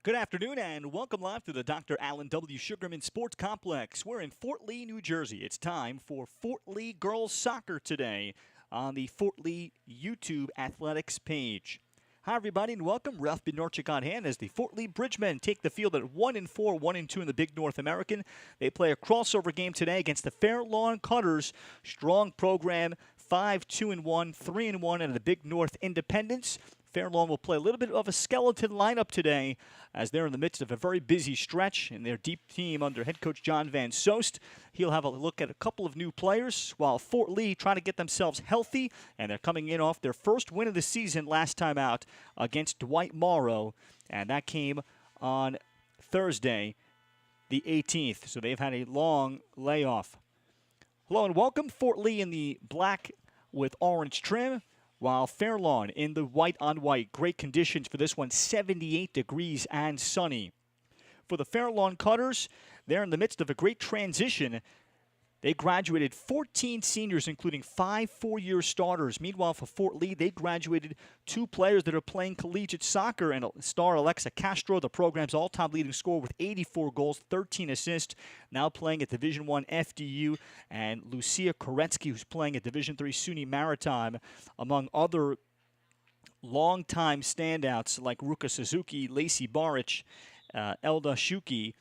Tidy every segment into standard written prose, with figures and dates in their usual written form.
Good afternoon and welcome live to the Dr. Alan W. Sugarman Sports Complex. We're in Fort Lee, New Jersey. It's time for Fort Lee Girls Soccer today on the Fort Lee YouTube Athletics page. Hi, everybody, and welcome. Ralph Bednarchik on hand as the Fort Lee Bridgemen take the field at 1-4, 1-2 in the Big North American. They play a crossover game today against the Fair Lawn Cutters. Strong program, 5-2-1, 3-1 in the Big North Independents. Fair Lawn will play a little bit of a skeleton lineup today as they're in the midst of a very busy stretch in their deep team under head coach John Van Soest. He'll have a look at a couple of new players while Fort Lee trying to get themselves healthy, and they're coming in off their first win of the season last time out against Dwight Morrow, and that came on Thursday, the 18th. So they've had a long layoff. Hello and welcome. Fort Lee in the black with orange trim, while Fair Lawn in the white on white. Great conditions for this one, 78 degrees and sunny. For the Fair Lawn Cutters, they're in the midst of a great transition. They graduated 14 seniors, including 5 four-year starters. Meanwhile, for Fort Lee, they graduated 2 players that are playing collegiate soccer, and star Alexa Castro, the program's all-time leading scorer with 84 goals, 13 assists, now playing at Division I FDU, and Lucia Koretsky, who's playing at Division III SUNY Maritime, among other long-time standouts like Ruka Suzuki, Lacey Baric, Elda Shuki,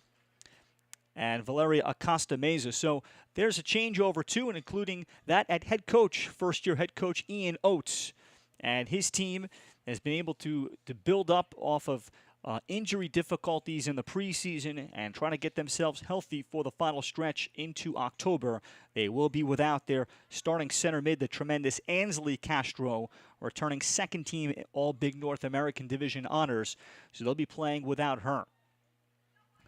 and Valeria Acosta Meza. So there's a changeover too, and including that at head coach, first-year head coach Ian Oates. And his team has been able to build up off of injury difficulties in the preseason and trying to get themselves healthy for the final stretch into October. They will be without their starting center mid, the tremendous Ansley Castro, returning second team All Big North American Division honors. So they'll be playing without her.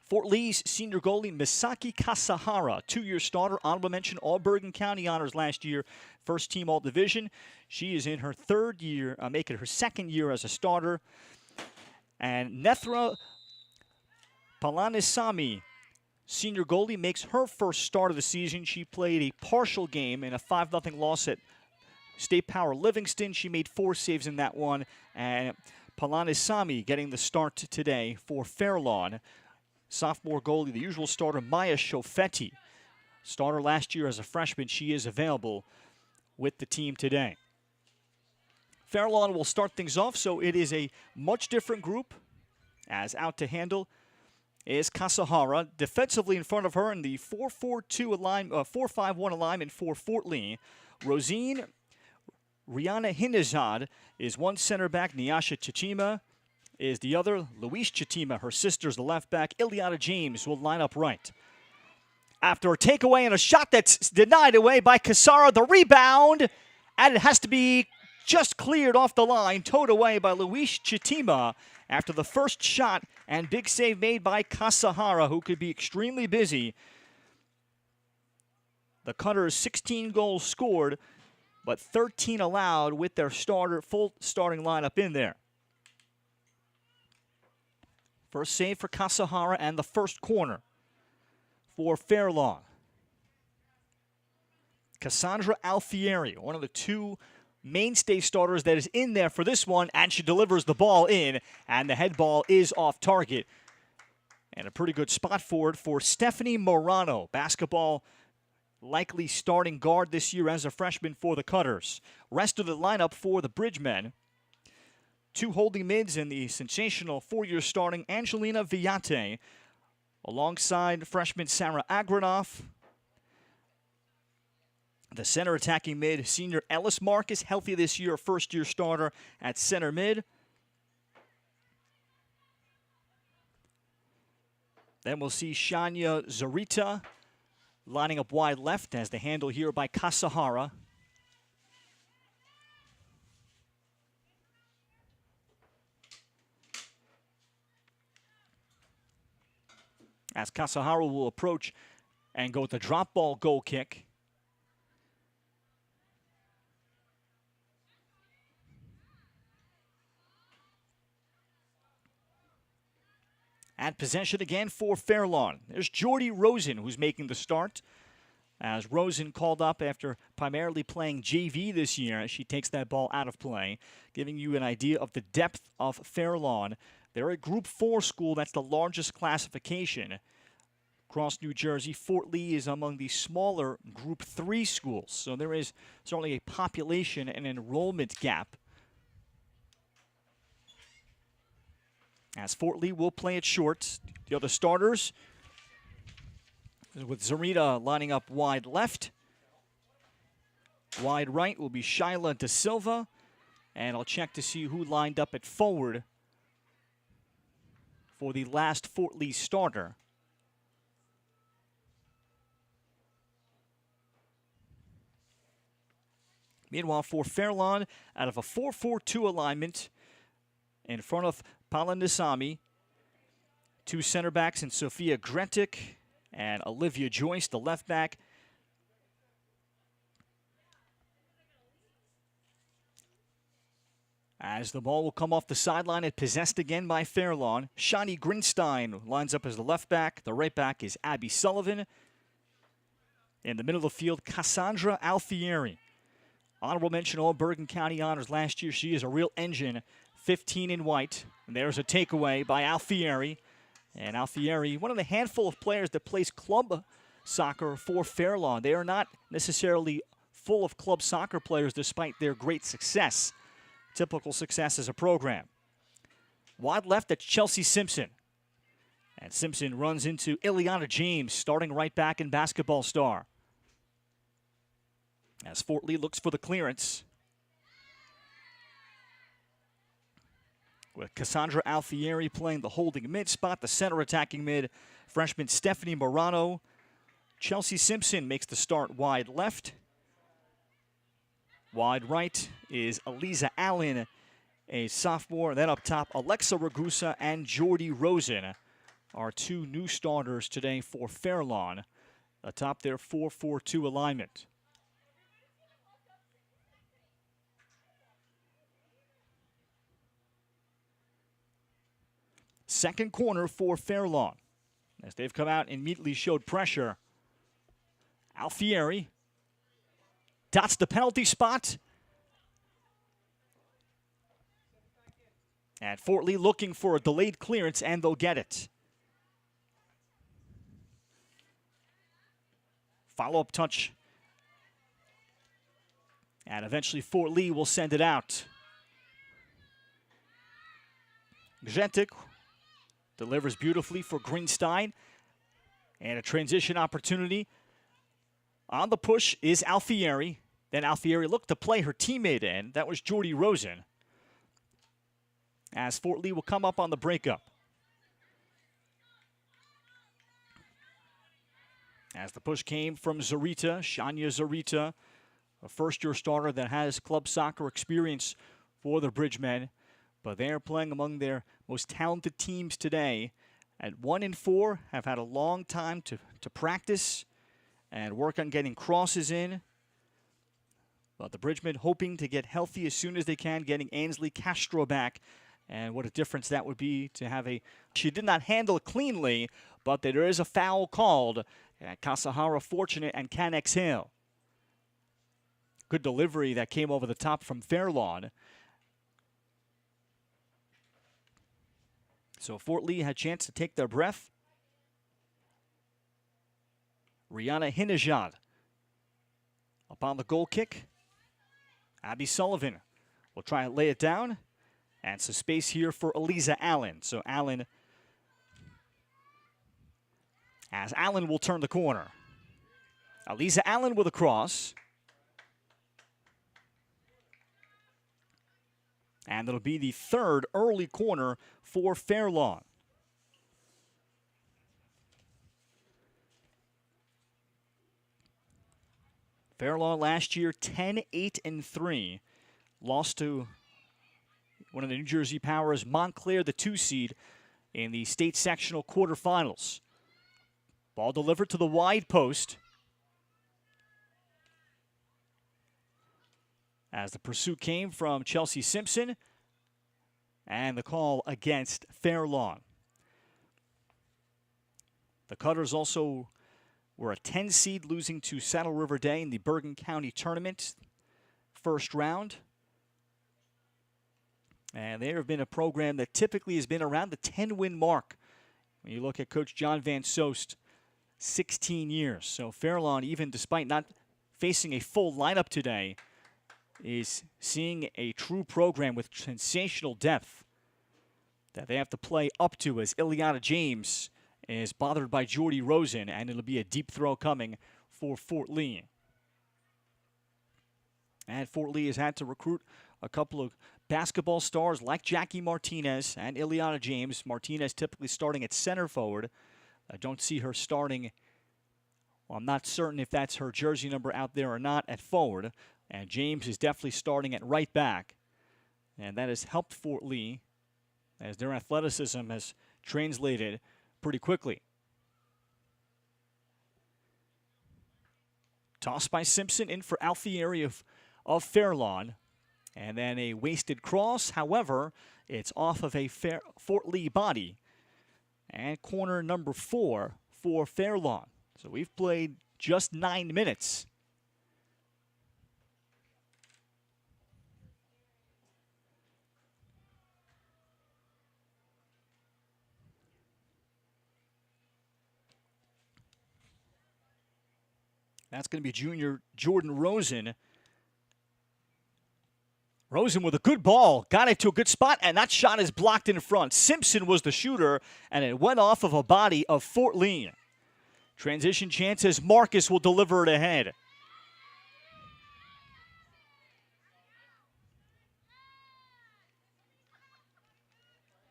Fort Lee's senior goalie, Misaki Kasahara, 2-year starter, honorable mention, All Bergen County honors last year, first team All Division. She is in her third year, making her second year as a starter. And Nethra Palanisamy, senior goalie, makes her first start of the season. She played a partial game in a 5-0 loss at State Power Livingston. She made 4 saves in that one. And Palanisamy getting the start today for Fair Lawn. Sophomore goalie, the usual starter, Maya Shofetti. Starter last year as a freshman. She is available with the team today. Fair Lawn will start things off, so it is a much different group. As out to handle is Kasahara. Defensively in front of her in the 4-4-2 alignment, 4-5-1 alignment for Fort Lee. Rosine Rihanna Hinizad is one center back. Nyasha Chichima is the other. Luis Chitima, her sister's the left back. Iliana James will line up right. After a takeaway and a shot that's denied away by Kasara, the rebound, and it has to be just cleared off the line, towed away by Luis Chitima after the first shot, and big save made by Kasahara, who could be extremely busy. The Cutters, 16 goals scored, but 13 allowed with their full starting lineup in there. First save for Kasahara and the first corner for Fair Lawn. Cassandra Alfieri, one of the 2 mainstay starters that is in there for this one, and she delivers the ball in, and the head ball is off target. And a pretty good spot for it for Stephanie Morano, basketball likely starting guard this year as a freshman for the Cutters. Rest of the lineup for the Bridgemen. 2 holding mids and the sensational 4-year starting Angelina Villate, alongside freshman Sarah Agranoff. The center attacking mid, senior Ellis Marcus, healthy this year, first-year starter at center mid. Then we'll see Shania Zarita lining up wide left as the handle here by Kasahara. As Kasahara will approach and go with the drop ball goal kick. At possession again for Fair Lawn. There's Jordy Rosen, who's making the start. As Rosen called up after primarily playing JV this year, as she takes that ball out of play, giving you an idea of the depth of Fair Lawn. They're a Group 4 school. That's the largest classification across New Jersey. Fort Lee is among the smaller Group 3 schools. So there is certainly a population and enrollment gap. As Fort Lee will play it short. The other starters, with Zarita lining up wide left. Wide right will be Shyla Da Silva. And I'll check to see who lined up at forward for the last Fort Lee starter. Meanwhile, for Fairlawn, out of a 4-4-2 alignment, in front of Palandasamy, two center backs in Sophia Gretic and Olivia Joyce, the left back. As the ball will come off the sideline and possessed again by Fairlawn. Shani Grinstein lines up as the left back. The right back is Abby Sullivan. In the middle of the field, Cassandra Alfieri. Honorable mention, all Bergen County honors last year. She is a real engine, 15 in white. And there's a takeaway by Alfieri. And Alfieri, one of the handful of players that plays club soccer for Fairlawn. They are not necessarily full of club soccer players despite their great success. Typical success as a program. Wide left, that's Chelsea Simpson. And Simpson runs into Ileana James, starting right back in Basketball Star. As Fort Lee looks for the clearance. With Cassandra Alfieri playing the holding mid spot, the center attacking mid, freshman Stephanie Morano. Chelsea Simpson makes the start wide left. Wide right is Eliza Allen, a sophomore. Then up top, Alexa Ragusa and Jordy Rosen are two new starters today for Fairlawn, atop their 4-4-2 alignment. Second corner for Fairlawn. As they've come out and immediately showed pressure. Alfieri dots the penalty spot. And Fort Lee looking for a delayed clearance, and they'll get it. Follow-up touch. And eventually Fort Lee will send it out. Gjetic delivers beautifully for Greenstein. And a transition opportunity. On the push is Alfieri. Then Alfieri looked to play her teammate in. That was Jordy Rosen. As Fort Lee will come up on the breakup. As the push came from Zarita, Shania Zarita, a first-year starter that has club soccer experience for the Bridgemen. But they are playing among their most talented teams today. At 1-4, have had a long time to practice and work on getting crosses in. But the Bridgemen hoping to get healthy as soon as they can, getting Ainsley Castro back. And what a difference that would be to have a... She did not handle it cleanly, but there is a foul called. Kasahara fortunate and can exhale. Good delivery that came over the top from Fairlawn. So Fort Lee had a chance to take their breath. Rihanna Hinajad up on the goal kick. Abby Sullivan will try and lay it down. And some space here for Eliza Allen. So Allen, as Allen will turn the corner. Eliza Allen with a cross. And it'll be the third early corner for Fairlawn. Fairlawn last year 10-8-3. Lost to one of the New Jersey Powers, Montclair, the 2 seed, in the state sectional quarterfinals. Ball delivered to the wide post. As the pursuit came from Chelsea Simpson. And the call against Fairlawn. The Cutters also were a 10 seed, losing to Saddle River Day in the Bergen County tournament. First round. And they have been a program that typically has been around the 10-win mark. When you look at Coach John Van Soest, 16 years. So Fairlawn, even despite not facing a full lineup today, is seeing a true program with sensational depth that they have to play up to, as Ileana James is bothered by Jordy Rosen, and it'll be a deep throw coming for Fort Lee. And Fort Lee has had to recruit a couple of basketball stars like Jackie Martinez and Ileana James. Martinez typically starting at center forward. I don't see her starting. Well, I'm not certain if that's her jersey number out there or not at forward. And James is definitely starting at right back. And that has helped Fort Lee as their athleticism has translated pretty quickly. Toss by Simpson in for Alfieri of Fairlawn. And then a wasted cross. However, it's off of a Fort Lee body. And corner number 4 for Fairlawn. So we've played just 9 minutes. That's going to be junior Jordan Rosen. Rosen with a good ball, got it to a good spot, and that shot is blocked in front. Simpson was the shooter, and it went off of a body of Fort Lee. Transition chances, Marcus will deliver it ahead.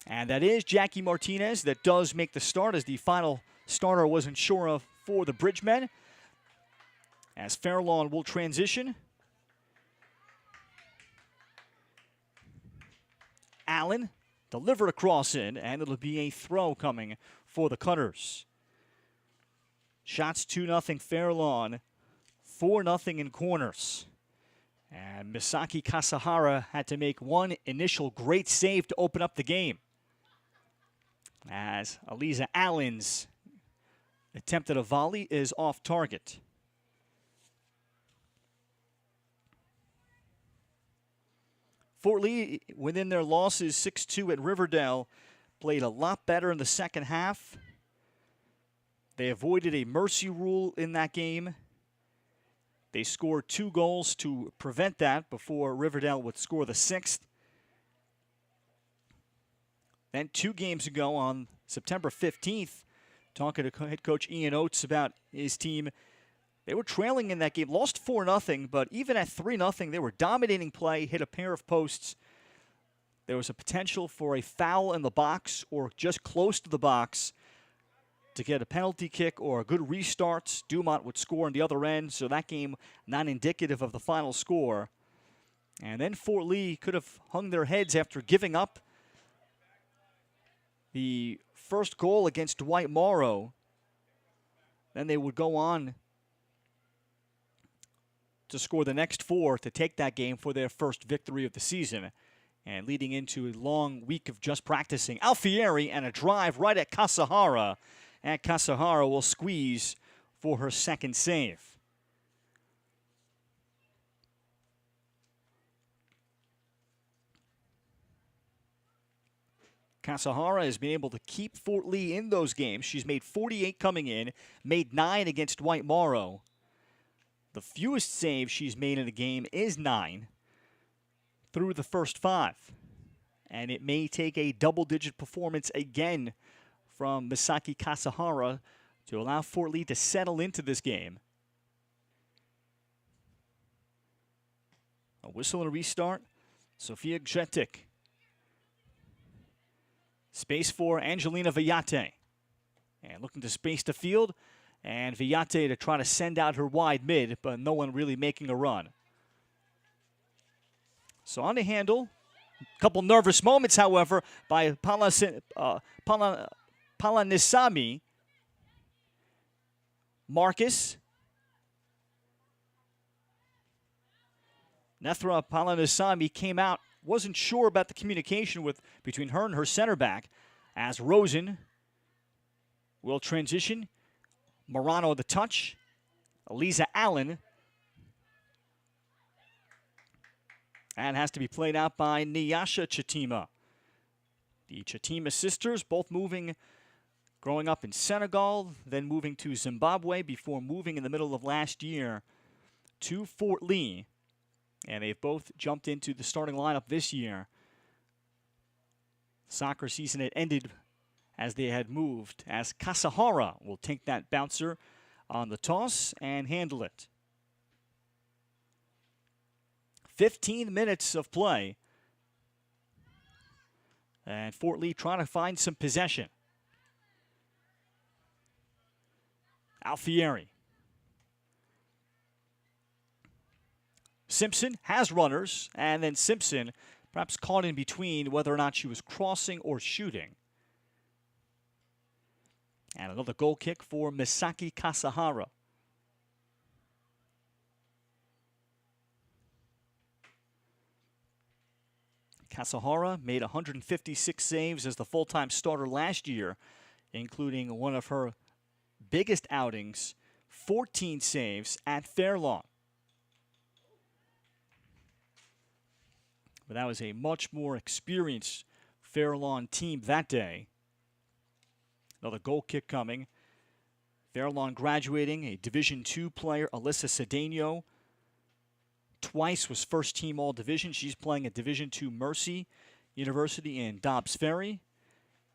And that is Jackie Martinez that does make the start, as the final starter wasn't sure of for the Bridgemen. As Fairlawn will transition. Allen delivered a cross in, and it'll be a throw coming for the Cutters. Shots 2-0 Fairlawn, 4-0 in corners. And Misaki Kasahara had to make one initial great save to open up the game, as Aliza Allen's attempt at a volley is off target. Fort Lee, within their losses 6-2 at Riverdale, played a lot better in the second half. They avoided a mercy rule in that game. They scored 2 goals to prevent that before Riverdale would score the 6th. Then 2 games ago on September 15th, talking to head coach Ian Oates about his team, they were trailing in that game, lost 4-0, but even at 3-0, they were dominating play, hit a pair of posts. There was a potential for a foul in the box or just close to the box to get a penalty kick or a good restart. Dumont would score on the other end, so that game not indicative of the final score. And then Fort Lee could have hung their heads after giving up the first goal against Dwight Morrow. Then they would go on to score the next 4 to take that game for their first victory of the season. And leading into a long week of just practicing, Alfieri and a drive right at Kasahara. And Kasahara will squeeze for her second save. Kasahara has been able to keep Fort Lee in those games. She's made 48 coming in, made 9 against Dwight Morrow. The fewest saves she's made in a game is 9 through the first 5. And it may take a double-digit performance again from Misaki Kasahara to allow Fort Lee to settle into this game. A whistle and a restart. Sofia Gjetic. Space for Angelina Villate. And looking to space the field. And Villate to try to send out her wide mid, but no one really making a run. So on the handle. A couple nervous moments, however, by Palanisami. Marcus. Nethra Palanisami came out, wasn't sure about the communication between her and her center back, as Rosen will transition. Morano the touch. Aliza Allen. And has to be played out by Nyasha Chitima. The Chitima sisters both growing up in Senegal, then moving to Zimbabwe before moving in the middle of last year to Fort Lee. And they've both jumped into the starting lineup this year. Soccer season had ended as they had moved, as Kasahara will take that bouncer on the toss and handle it. 15 minutes of play. And Fort Lee trying to find some possession. Alfieri. Simpson has runners, and then Simpson perhaps caught in between whether or not she was crossing or shooting. And another goal kick for Misaki Kasahara. Kasahara made 156 saves as the full-time starter last year, including one of her biggest outings, 14 saves at Fairlawn. But that was a much more experienced Fairlawn team that day. Another goal kick coming. Fairlawn graduating, a Division II player, Alyssa Cedeno. Twice was first team All-Division. She's playing at Division II Mercy University in Dobbs Ferry.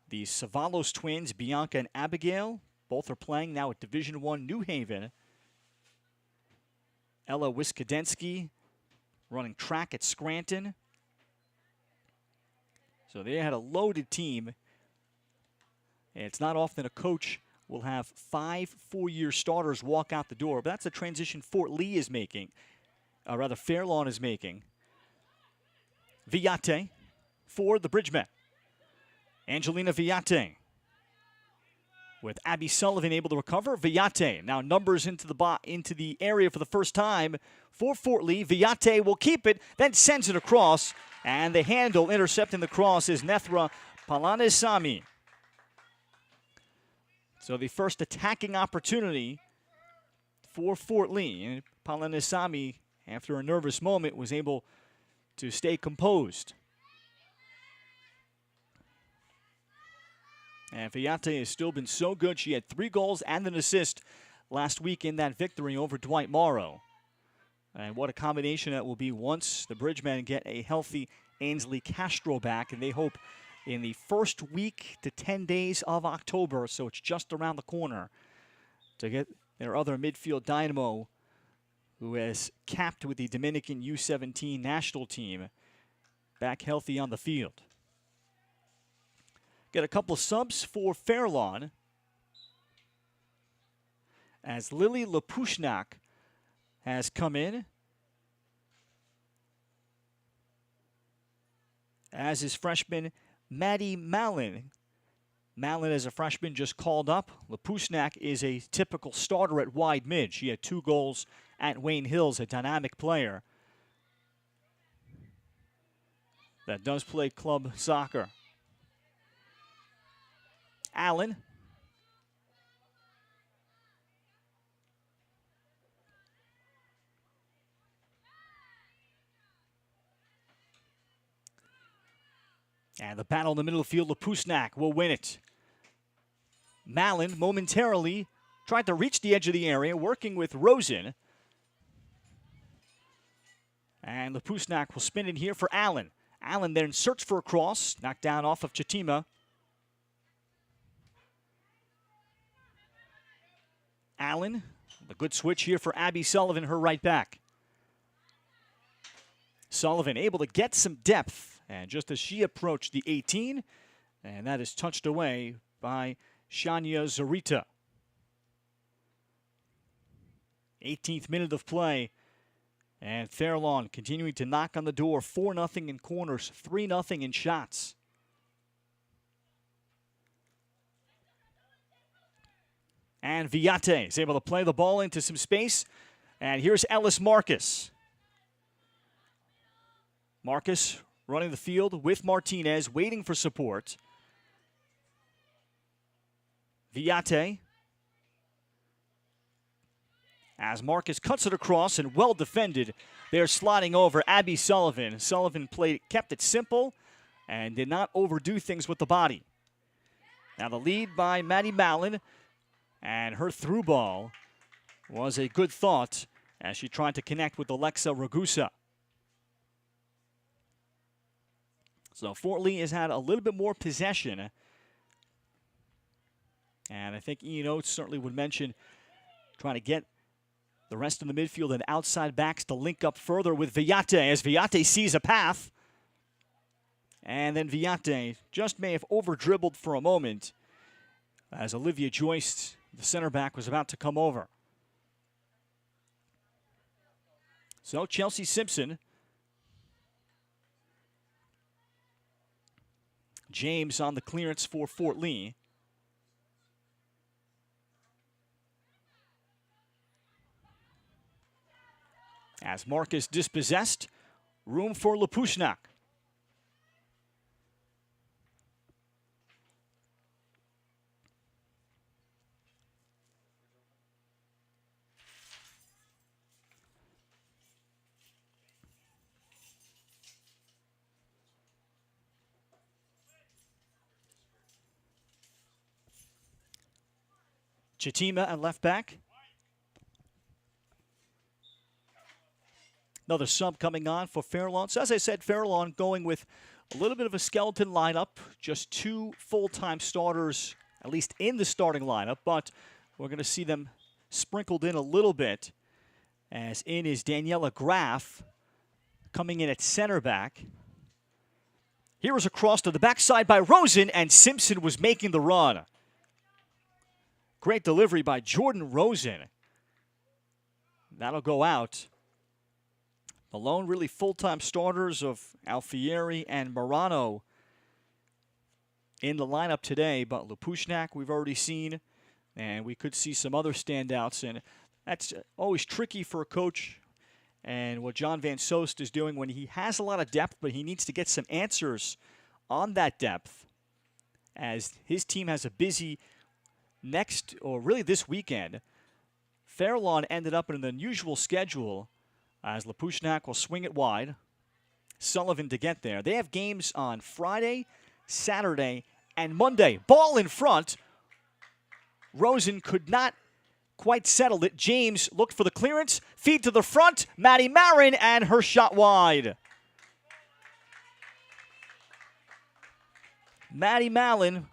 The Savalos twins, Bianca and Abigail, both are playing now at Division I New Haven. Ella Wiskadensky running track at Scranton. So they had a loaded team. And it's not often a coach will have 5 four-year starters walk out the door, but that's a transition Fort Lee is making. Fairlawn is making. Viate for the Bridgemen. Angelina Viate with Abby Sullivan able to recover. Viate now numbers into the area for the first time for Fort Lee. Viate will keep it, then sends it across, and the handle intercepting the cross is Nethra Palanisamy. So the first attacking opportunity for Fort Lee. And Palanisamy, after a nervous moment, was able to stay composed. And Viate has still been so good. She had 3 goals and an assist last week in that victory over Dwight Morrow. And what a combination that will be once the Bridgemen get a healthy Ainsley Castro back, and they hope in the first week to 10 days of October, so it's just around the corner, to get their other midfield dynamo who has capped with the Dominican U17 national team back healthy on the field. Get a couple of subs for Fairlawn as Lily Lapushnak has come in, as is freshman Maddie Mallon. Mallon, as a freshman, just called up. Lapushnak is a typical starter at wide mid. She had 2 goals at Wayne Hills, a dynamic player that does play club soccer. Allen. And the battle in the middle of the field, Lapushnak will win it. Mallon momentarily tried to reach the edge of the area, working with Rosen. And Lapushnak will spin it here for Allen. Allen then search for a cross, knocked down off of Chitima. Allen, the good switch here for Abby Sullivan, her right back. Sullivan able to get some depth, and just as she approached the 18, and that is touched away by Shania Zarita. 18th minute of play, and Fairlawn continuing to knock on the door. 4-0 in corners, 3-0 in shots. And Viate is able to play the ball into some space. And here's Ellis Marcus. Marcus running the field with Martinez, waiting for support. Viate. As Marcus cuts it across and well defended. They're sliding over Abby Sullivan. Sullivan kept it simple and did not overdo things with the body. Now the lead by Maddie Mallon, and her through ball was a good thought as she tried to connect with Alexa Ragusa. So Fort Lee has had a little bit more possession. And I think Ian Oates certainly would mention trying to get the rest of the midfield and outside backs to link up further with Villate as Villate sees a path. And then Villate just may have over-dribbled for a moment as Olivia Joyce, the center back, was about to come over. So Chelsea Simpson, James on the clearance for Fort Lee. As Marcus dispossessed, room for Lapushnak. Chitima at left back. Another sub coming on for Fairlawn. So as I said, Fairlawn going with a little bit of a skeleton lineup. Just 2 full-time starters, at least in the starting lineup. But we're going to see them sprinkled in a little bit. As in is Daniela Graff coming in at center back. Here was a cross to the backside by Rosen, and Simpson was making the run. Great delivery by Jordan Rosen. That'll go out. The lone really full-time starters of Alfieri and Morano in the lineup today, but Lapushnak we've already seen, and we could see some other standouts, and that's always tricky for a coach. And what John Van Soest is doing when he has a lot of depth, but he needs to get some answers on that depth, as his team has a busy next, or really this weekend. Fairlawn ended up in an unusual schedule as Lapushnak will swing it wide. Sullivan to get there. They have games on Friday, Saturday, and Monday. Ball in front. Rosen could not quite settle it. James looked for the clearance. Feed to the front. Maddie Marin, and her shot wide. Maddie Mallon,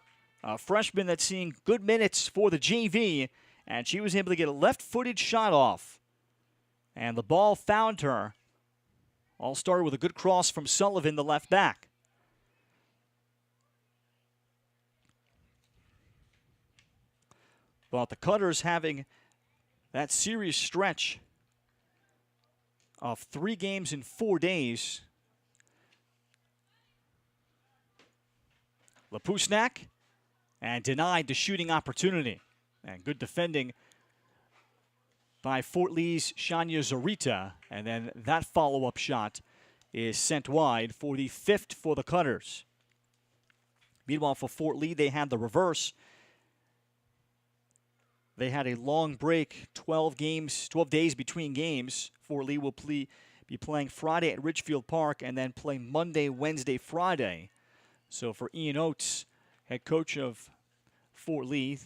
a freshman that's seeing good minutes for the JV, and she was able to get a left-footed shot off. And the ball found her. All started with a good cross from Sullivan, the left back. But the Cutters having that serious stretch of 3 games in 4 days. Lapushnak, and denied the shooting opportunity. And good defending by Fort Lee's Shania Zarita. And then that follow-up shot is sent wide for the 5th for the Cutters. Meanwhile, for Fort Lee, they had the reverse. They had a long break, 12 days between games. Fort Lee will be playing Friday at Ridgefield Park and then play Monday, Wednesday, Friday. So for Ian Oates, head coach of Fort Lee,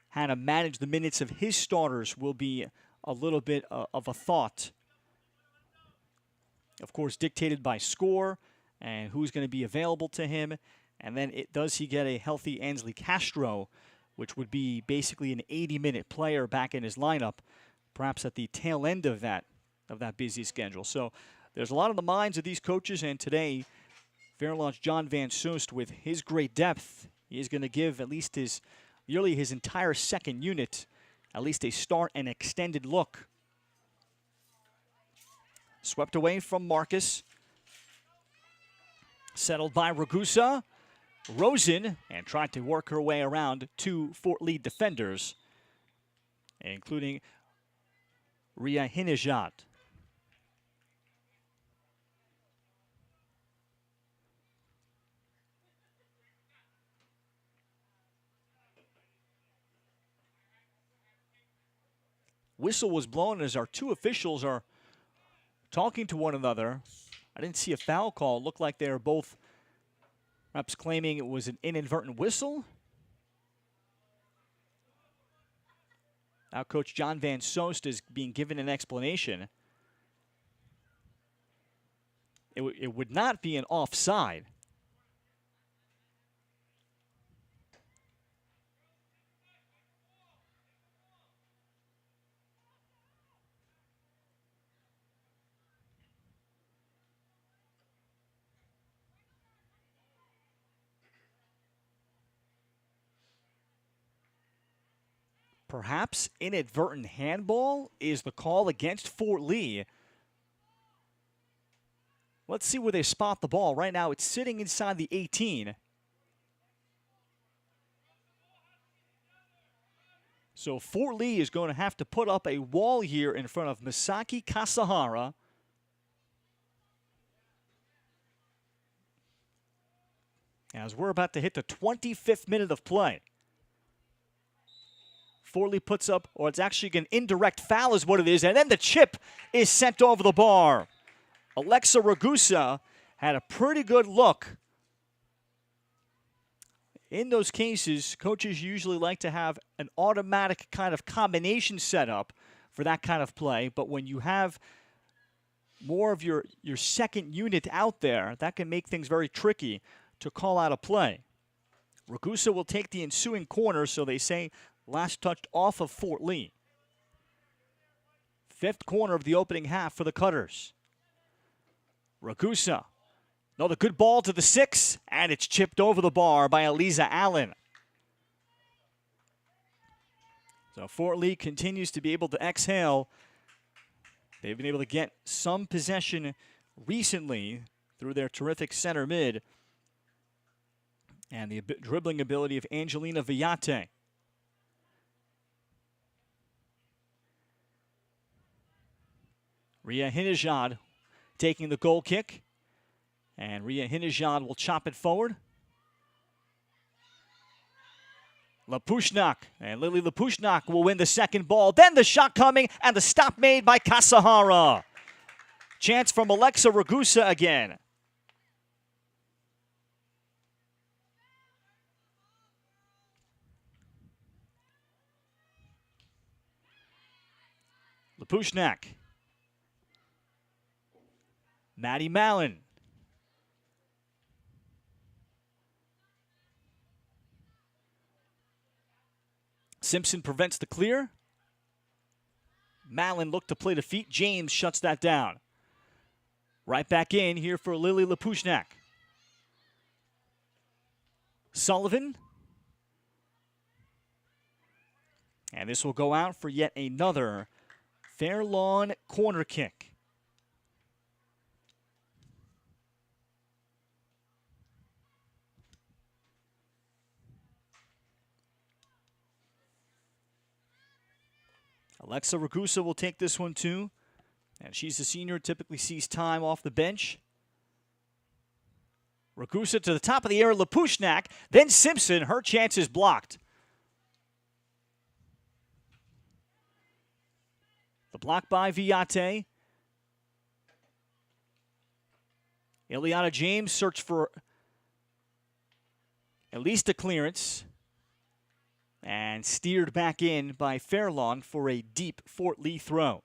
how to manage the minutes of his starters will be a little bit of a thought. Of course, dictated by score and who's going to be available to him. And then does he get a healthy Ansley Castro, which would be basically an 80-minute player back in his lineup, perhaps at the tail end of that busy schedule. So there's a lot on the minds of these coaches, and today, Fairlawn's John Van Soest, with his great depth, he is going to give at least his entire second unit at least a start and extended look. Swept away from Marcus. Settled by Ragusa. Rosen, and tried to work her way around 2 Fort Lee defenders, including Ria Hinejad. whistle was blown as our two officials are talking to one another. I didn't see a foul call. It looked like they were both perhaps claiming it was an inadvertent whistle. Now Coach John Van Soest is being given an explanation. It would not be an offside. Perhaps inadvertent handball is the call against Fort Lee. Let's see where they spot the ball. Right now it's sitting inside the 18. So Fort Lee is going to have to put up a wall here in front of Misaki Kasahara. As we're about to hit the 25th minute of play. Fort Lee puts up, or it's actually an indirect foul is what it is, and then the chip is sent over the bar. Alexa Ragusa had a pretty good look. In those cases, coaches usually like to have an automatic kind of combination set up for that kind of play, but when you have more of your second unit out there, that can make things very tricky to call out a play. Ragusa will take the ensuing corner, so they say last touched off of Fort Lee. Fifth corner of the opening half for the Cutters. Ragusa. Another good ball to the 6, and it's chipped over the bar by Eliza Allen. So Fort Lee continues to be able to exhale. They've been able to get some possession recently through their terrific center mid and the dribbling ability of Angelina Villate. Ria Hinajad taking the goal kick. And Ria Hinajad will chop it forward. Lapushnak. And Lily Lapushnak will win the second ball. Then the shot coming and the stop made by Kasahara. Chance from Alexa Ragusa again. Lapushnak. Maddie Mallon. Simpson prevents the clear. Mallon looked to play the feet. James shuts that down. Right back in here for Lily Lapushnak. Sullivan. And this will go out for yet another fair lawn corner kick. Alexa Ragusa will take this one too. And she's a senior, typically sees time off the bench. Ragusa to the top of the air, Lapushnak. Then Simpson, her chance is blocked. The block by Villate. Ileana James searched for at least a clearance. And steered back in by Fairlawn for a deep Fort Lee throw.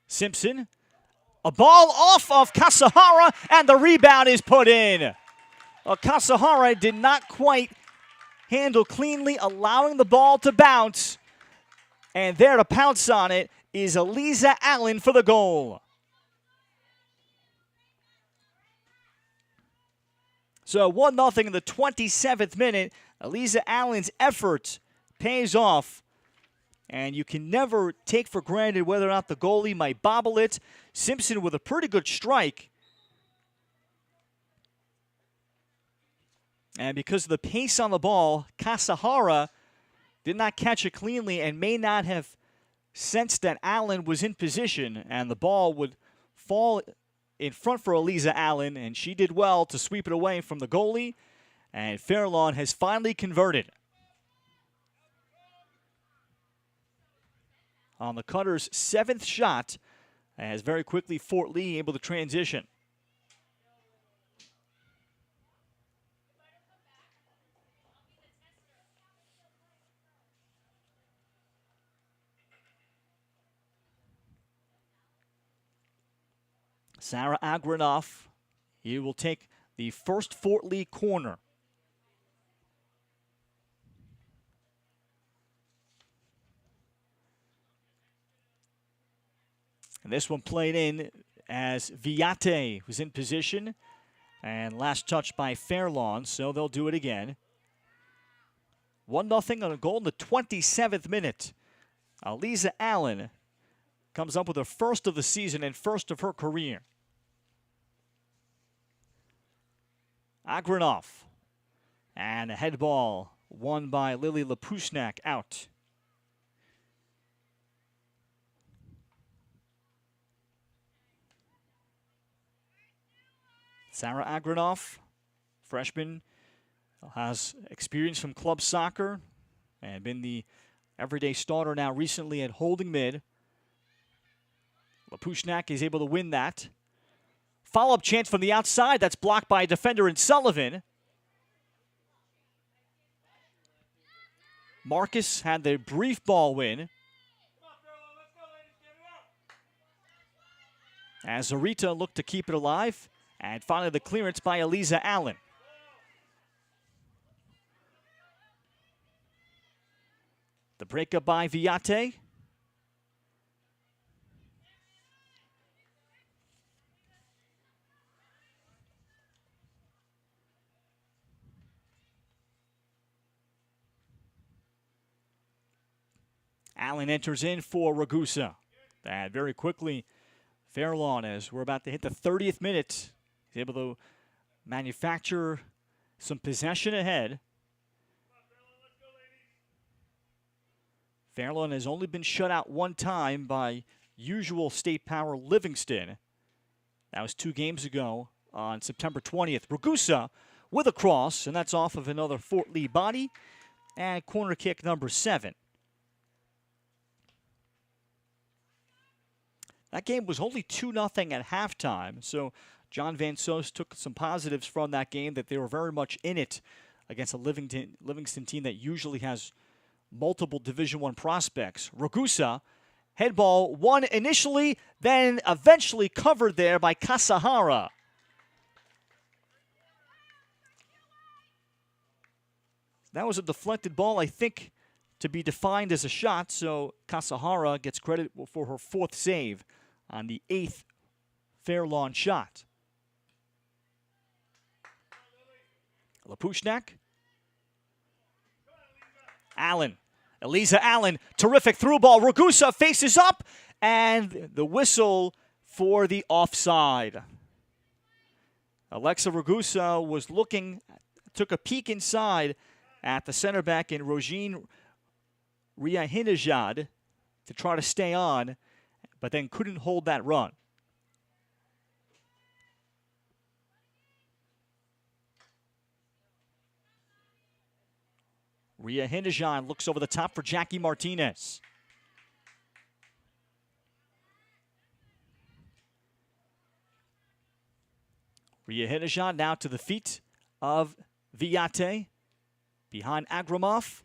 Simpson, a ball off of Kasahara, and the rebound is put in. Well, Kasahara did not quite handle cleanly, allowing the ball to bounce. And there to pounce on it is Eliza Allen for the goal. So 1-0 in the 27th minute. Eliza Allen's effort pays off. And you can never take for granted whether or not the goalie might bobble it. Simpson with a pretty good strike. And because of the pace on the ball, Kasahara did not catch it cleanly and may not have sensed that Allen was in position and the ball would fall in front for Aliza Allen, and she did well to sweep it away from the goalie, and Fairlawn has finally converted. On the Cutters' 7th shot, as very quickly Fort Lee able to transition. Sarah Agranoff, he will take the first Fort Lee corner. And this one played in as Viate was in position. And last touch by Fairlawn, so they'll do it again. 1-0 on a goal in the 27th minute. Aliza Allen comes up with her first of the season and first of her career. Agranoff. And a head ball won by Lily Lapushnak out. Sarah Agranoff, freshman, has experience from club soccer and been the everyday starter now recently at holding mid. Lapushnak is able to win that. Follow-up chance from the outside. That's blocked by a defender in Sullivan. Marcus had the brief ball win. As Zarita looked to keep it alive. And finally the clearance by Aliza Allen. The breakup by Viate. Allen enters in for Ragusa. And very quickly, Fairlawn, as we're about to hit the 30th minute, is able to manufacture some possession ahead. Fairlawn has only been shut out one time by usual state power Livingston. That was 2 games ago on September 20th. Ragusa with a cross, and that's off of another Fort Lee body. And corner kick number 7. That game was only 2-0 at halftime, so John Van Soest took some positives from that game, that they were very much in it against a Livingston team that usually has multiple Division I prospects. Ragusa, head ball won initially, then eventually covered there by Kasahara. That was a deflected ball, I think, to be defined as a shot, so Kasahara gets credit for her 4th save on the 8th Fairlawn shot. Lapushnak. Allen. Aliza Allen, terrific through ball. Ragusa faces up, and the whistle for the offside. Alexa Ragusa was looking, took a peek inside at the center back in Rojin Riahinajad to try to stay on, but then couldn't hold that run. Riahinajad looks over the top for Jackie Martinez. Riahinajad now to the feet of Viate. Behind Agramov.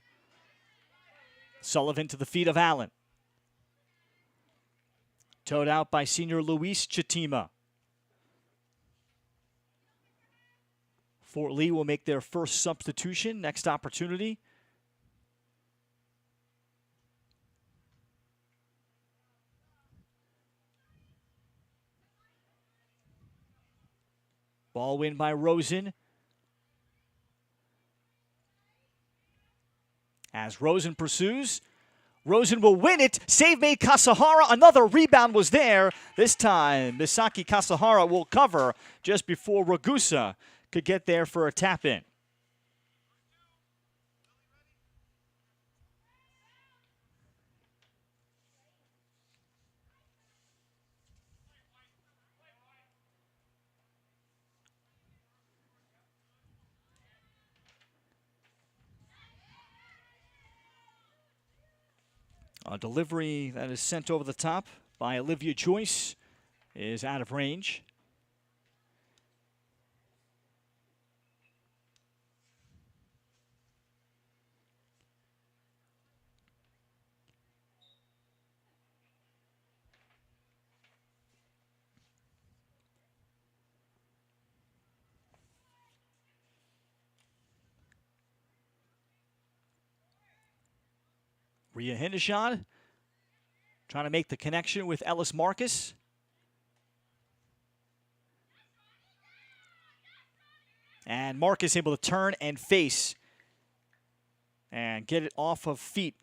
Sullivan to the feet of Allen. Towed out by senior Luis Chitima. Fort Lee will make their first substitution. Next opportunity. Ball win by Rosen. As Rosen pursues, Rosen will win it. Save made Kasahara. Another rebound was there. This time, Misaki Kasahara will cover just before Ragusa could get there for a tap-in. A delivery that is sent over the top by Olivia Joyce is out of range. Rhea Hindishad trying to make the connection with Ellis Marcus. And Marcus able to turn and face and get it off of feet,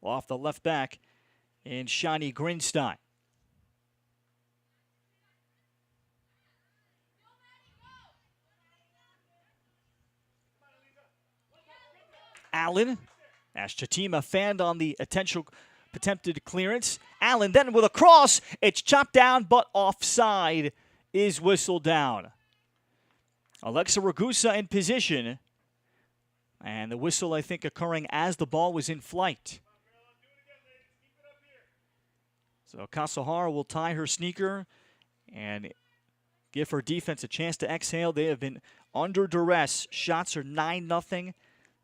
off the left back in Shani Grinstein. Allen, as Chatima fanned on the attempted clearance. Allen then with a cross. It's chopped down, but offside is whistled down. Alexa Ragusa in position. And the whistle, I think, occurring as the ball was in flight. So Kasahara will tie her sneaker and give her defense a chance to exhale. They have been under duress. Shots are 9-0,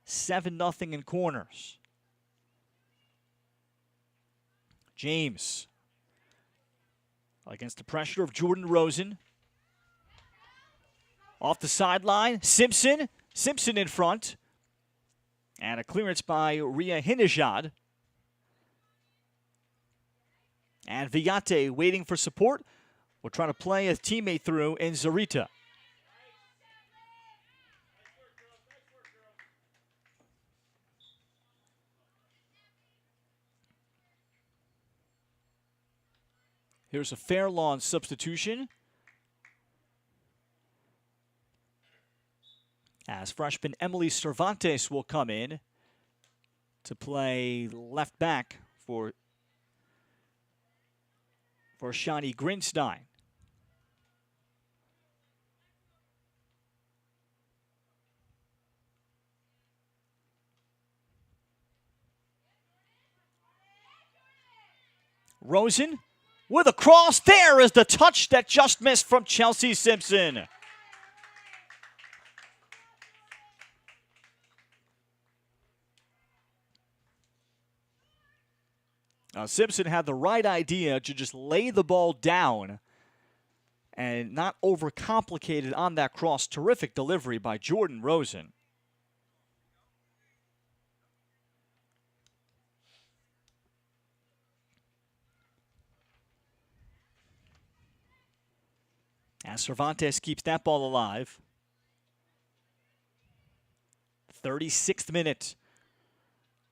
7-0 in corners. James against the pressure of Jordan Rosen. Off the sideline, Simpson. Simpson in front. And a clearance by Rhea Hindishad. And Villate waiting for support. We're trying to play a teammate through in Zarita. Here's a Fairlawn substitution. As freshman Emily Cervantes will come in to play left back for Shani Grinstein. Rosen with a cross. There is the touch that just missed from Chelsea Simpson. Now, Simpson had the right idea to just lay the ball down and not overcomplicate it on that cross. Terrific delivery by Jordan Rosen. As Cervantes keeps that ball alive. 36th minute.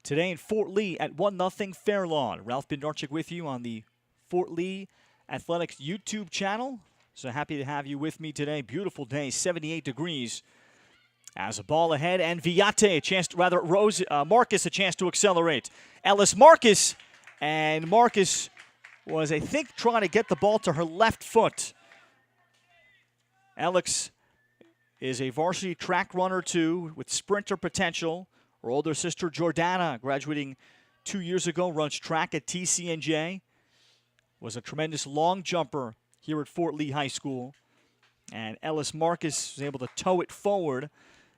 Today in Fort Lee at 1-0 Fairlawn. Ralph Bendarchik with you on the Fort Lee Athletics YouTube channel. So happy to have you with me today. Beautiful day, 78 degrees. As a ball ahead, and Villate a chance to, Marcus a chance to accelerate. Ellis Marcus, and Marcus was, I think, trying to get the ball to her left foot. Alex is a varsity track runner too, with sprinter potential. Her older sister, Jordana, graduating 2 years ago, runs track at TCNJ. Was a tremendous long jumper here at Fort Lee High School. And Ellis Marcus was able to tow it forward.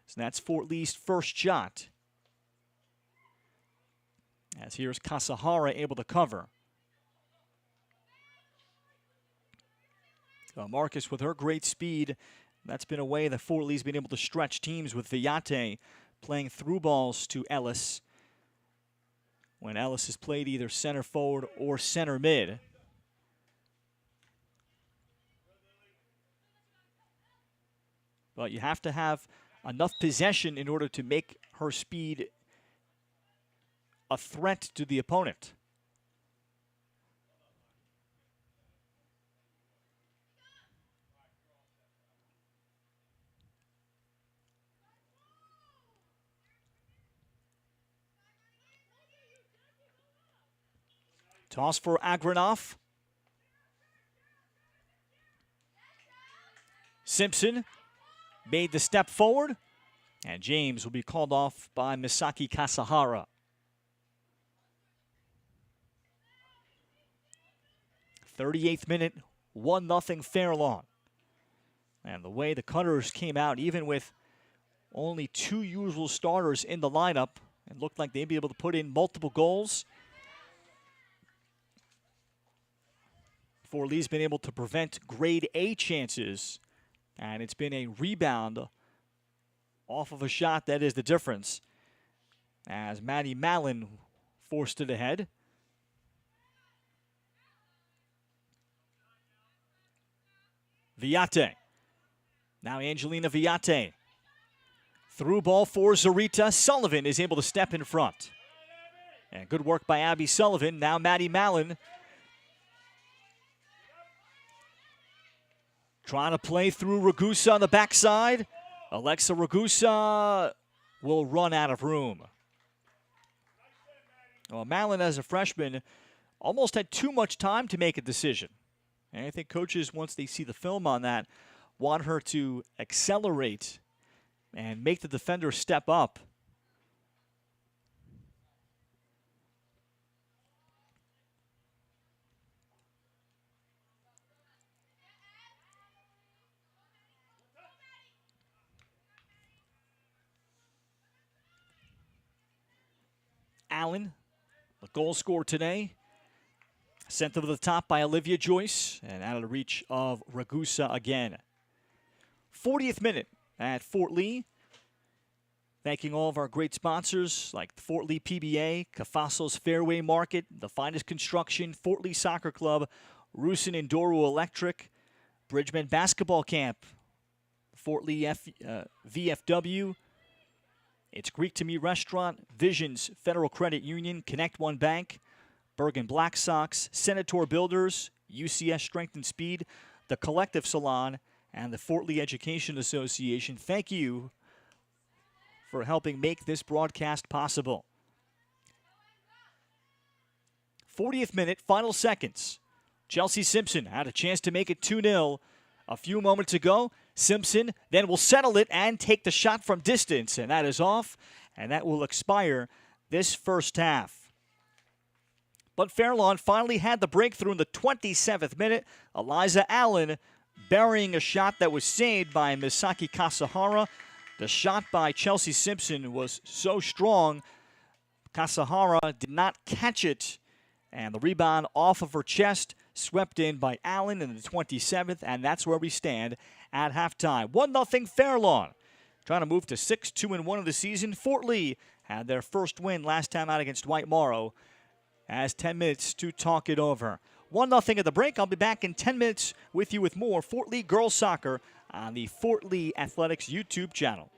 So that's Fort Lee's first shot. As here's Kasahara able to cover. So Marcus with her great speed. That's been a way that Fort Lee's been able to stretch teams with Villate playing through balls to Ellis when Ellis has played either center forward or center mid. But you have to have enough possession in order to make her speed a threat to the opponent. Toss for Agranov. Simpson made the step forward, and James will be called off by Misaki Kasahara. 38th minute, 1-0 Fairlawn. And the way the Cutters came out, even with only 2 usual starters in the lineup, it looked like they'd be able to put in multiple goals. Fort Lee's been able to prevent grade A chances, and it's been a rebound off of a shot that is the difference, as Maddie Mallon forced it ahead. Viate. Now Angelina Viate. Through ball for Zarita. Sullivan is able to step in front. And good work by Abby Sullivan. Now Maddie Mallon trying to play through Ragusa on the backside. Alexa Ragusa will run out of room. Well, Mallon, as a freshman, almost had too much time to make a decision. And I think coaches, once they see the film on that, want her to accelerate and make the defender step up. Allen, the goal scorer today, sent over the top by Olivia Joyce and out of the reach of Ragusa again. 40th minute at Fort Lee. Thanking all of our great sponsors like the Fort Lee PBA, Cafasos Fairway Market, The Finest Construction, Fort Lee Soccer Club, Rusin and Doru Electric, Bridgman Basketball Camp, Fort Lee VFW, It's Greek to Me Restaurant, Visions Federal Credit Union, Connect One Bank, Bergen Black Sox, Senator Builders, UCS Strength and Speed, the Collective Salon, and the Fort Lee Education Association. Thank you for helping make this broadcast possible. 40th minute, final seconds. Chelsea Simpson had a chance to make it 2-0 a few moments ago. Simpson then will settle it and take the shot from distance, and that is off, and that will expire this first half. But Fairlawn finally had the breakthrough in the 27th minute. Eliza Allen burying a shot that was saved by Misaki Kasahara. The shot by Chelsea Simpson was so strong, Kasahara did not catch it, and the rebound off of her chest, swept in by Allen in the 27th, and that's where we stand at halftime. 1-0 Fairlawn, trying to move to 6-2-1 of the season. Fort Lee had their first win last time out against White Morrow. Has 10 minutes to talk it over. 1-0 at the break. I'll be back in 10 minutes with you with more Fort Lee girls soccer on the Fort Lee Athletics YouTube channel.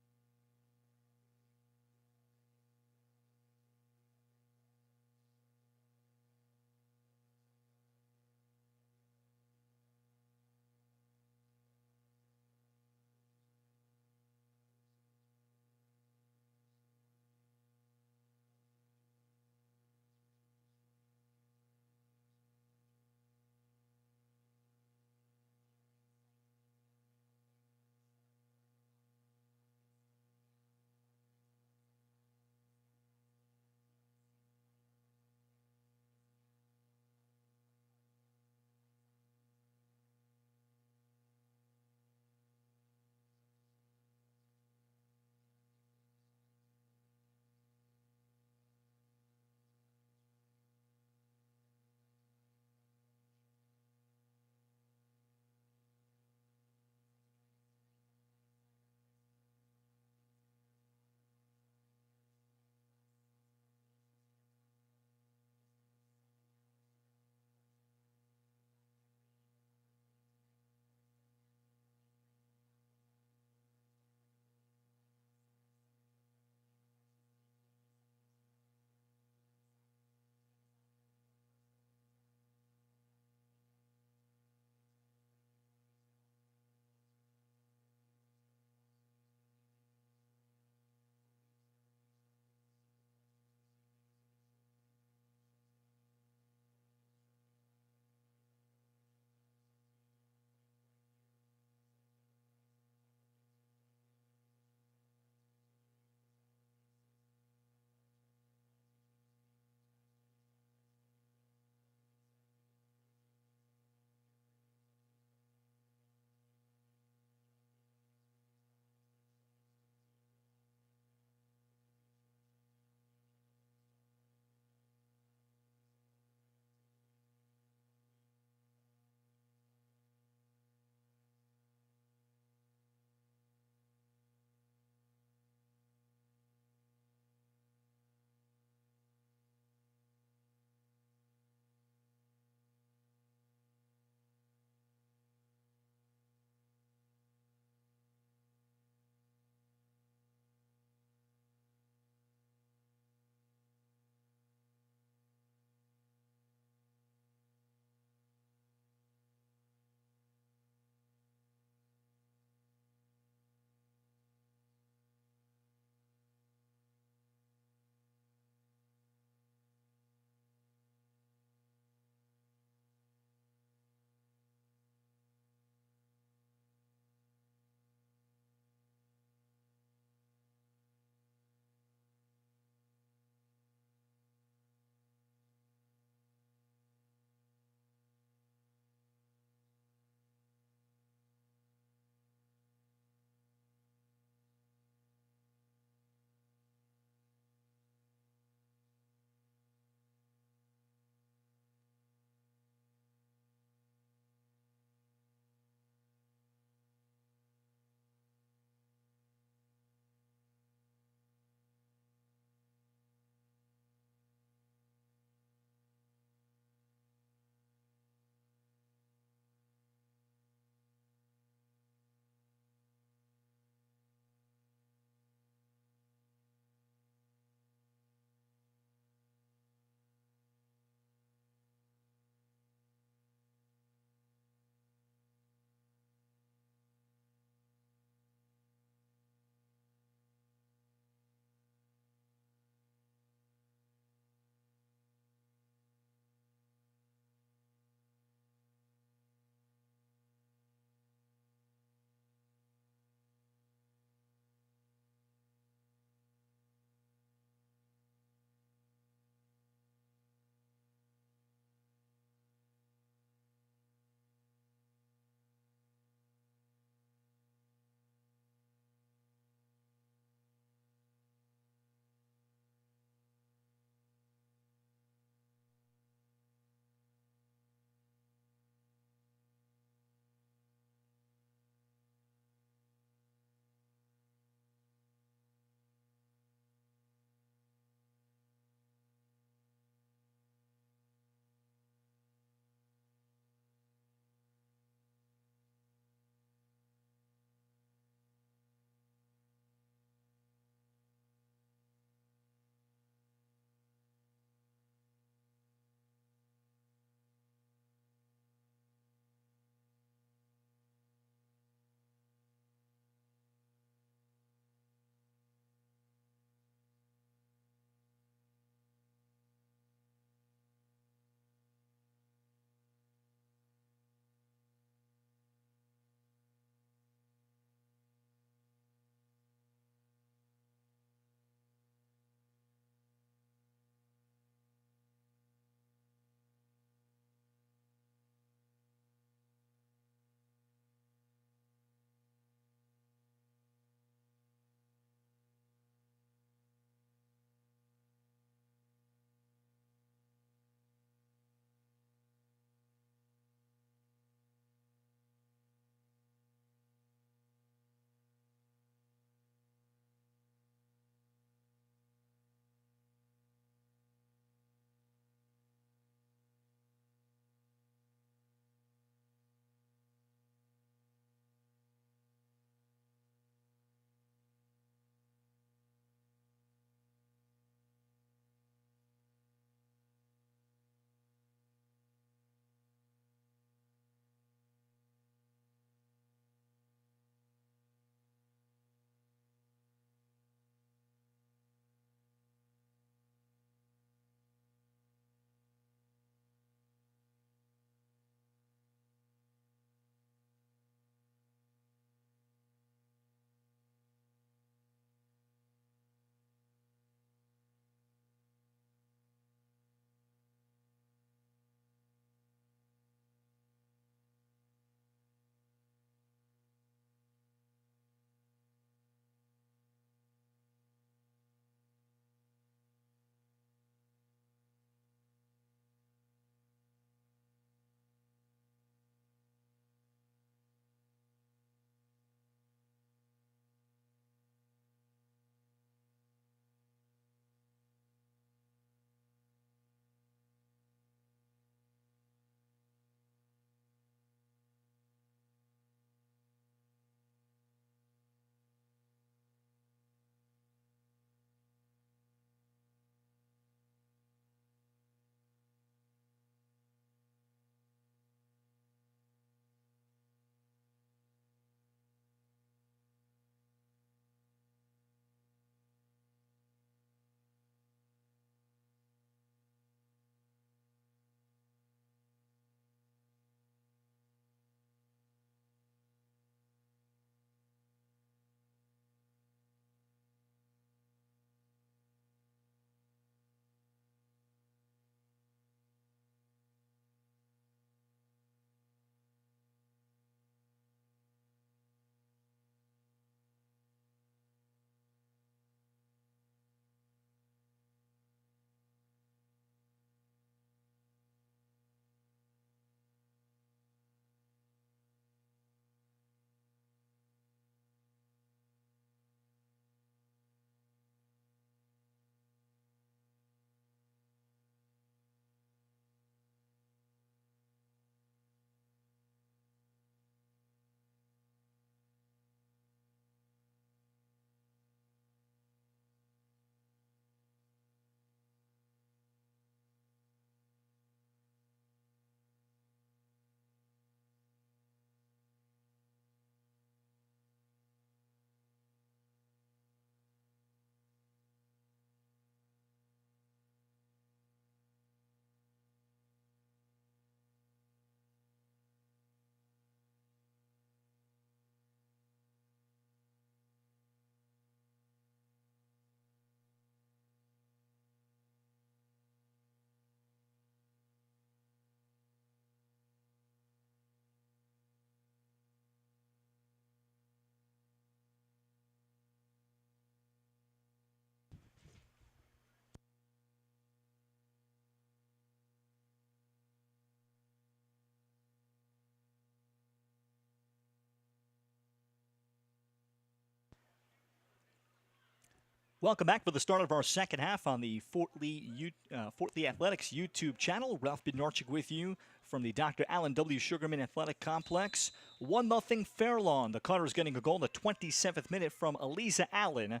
Welcome back for the start of our second half on the Fort Lee Athletics YouTube channel. Ralph Bednarchik with you from the Dr. Allen W. Sugarman Athletic Complex. 1-0 Fairlawn. The Cutters getting a goal in the 27th minute from Eliza Allen.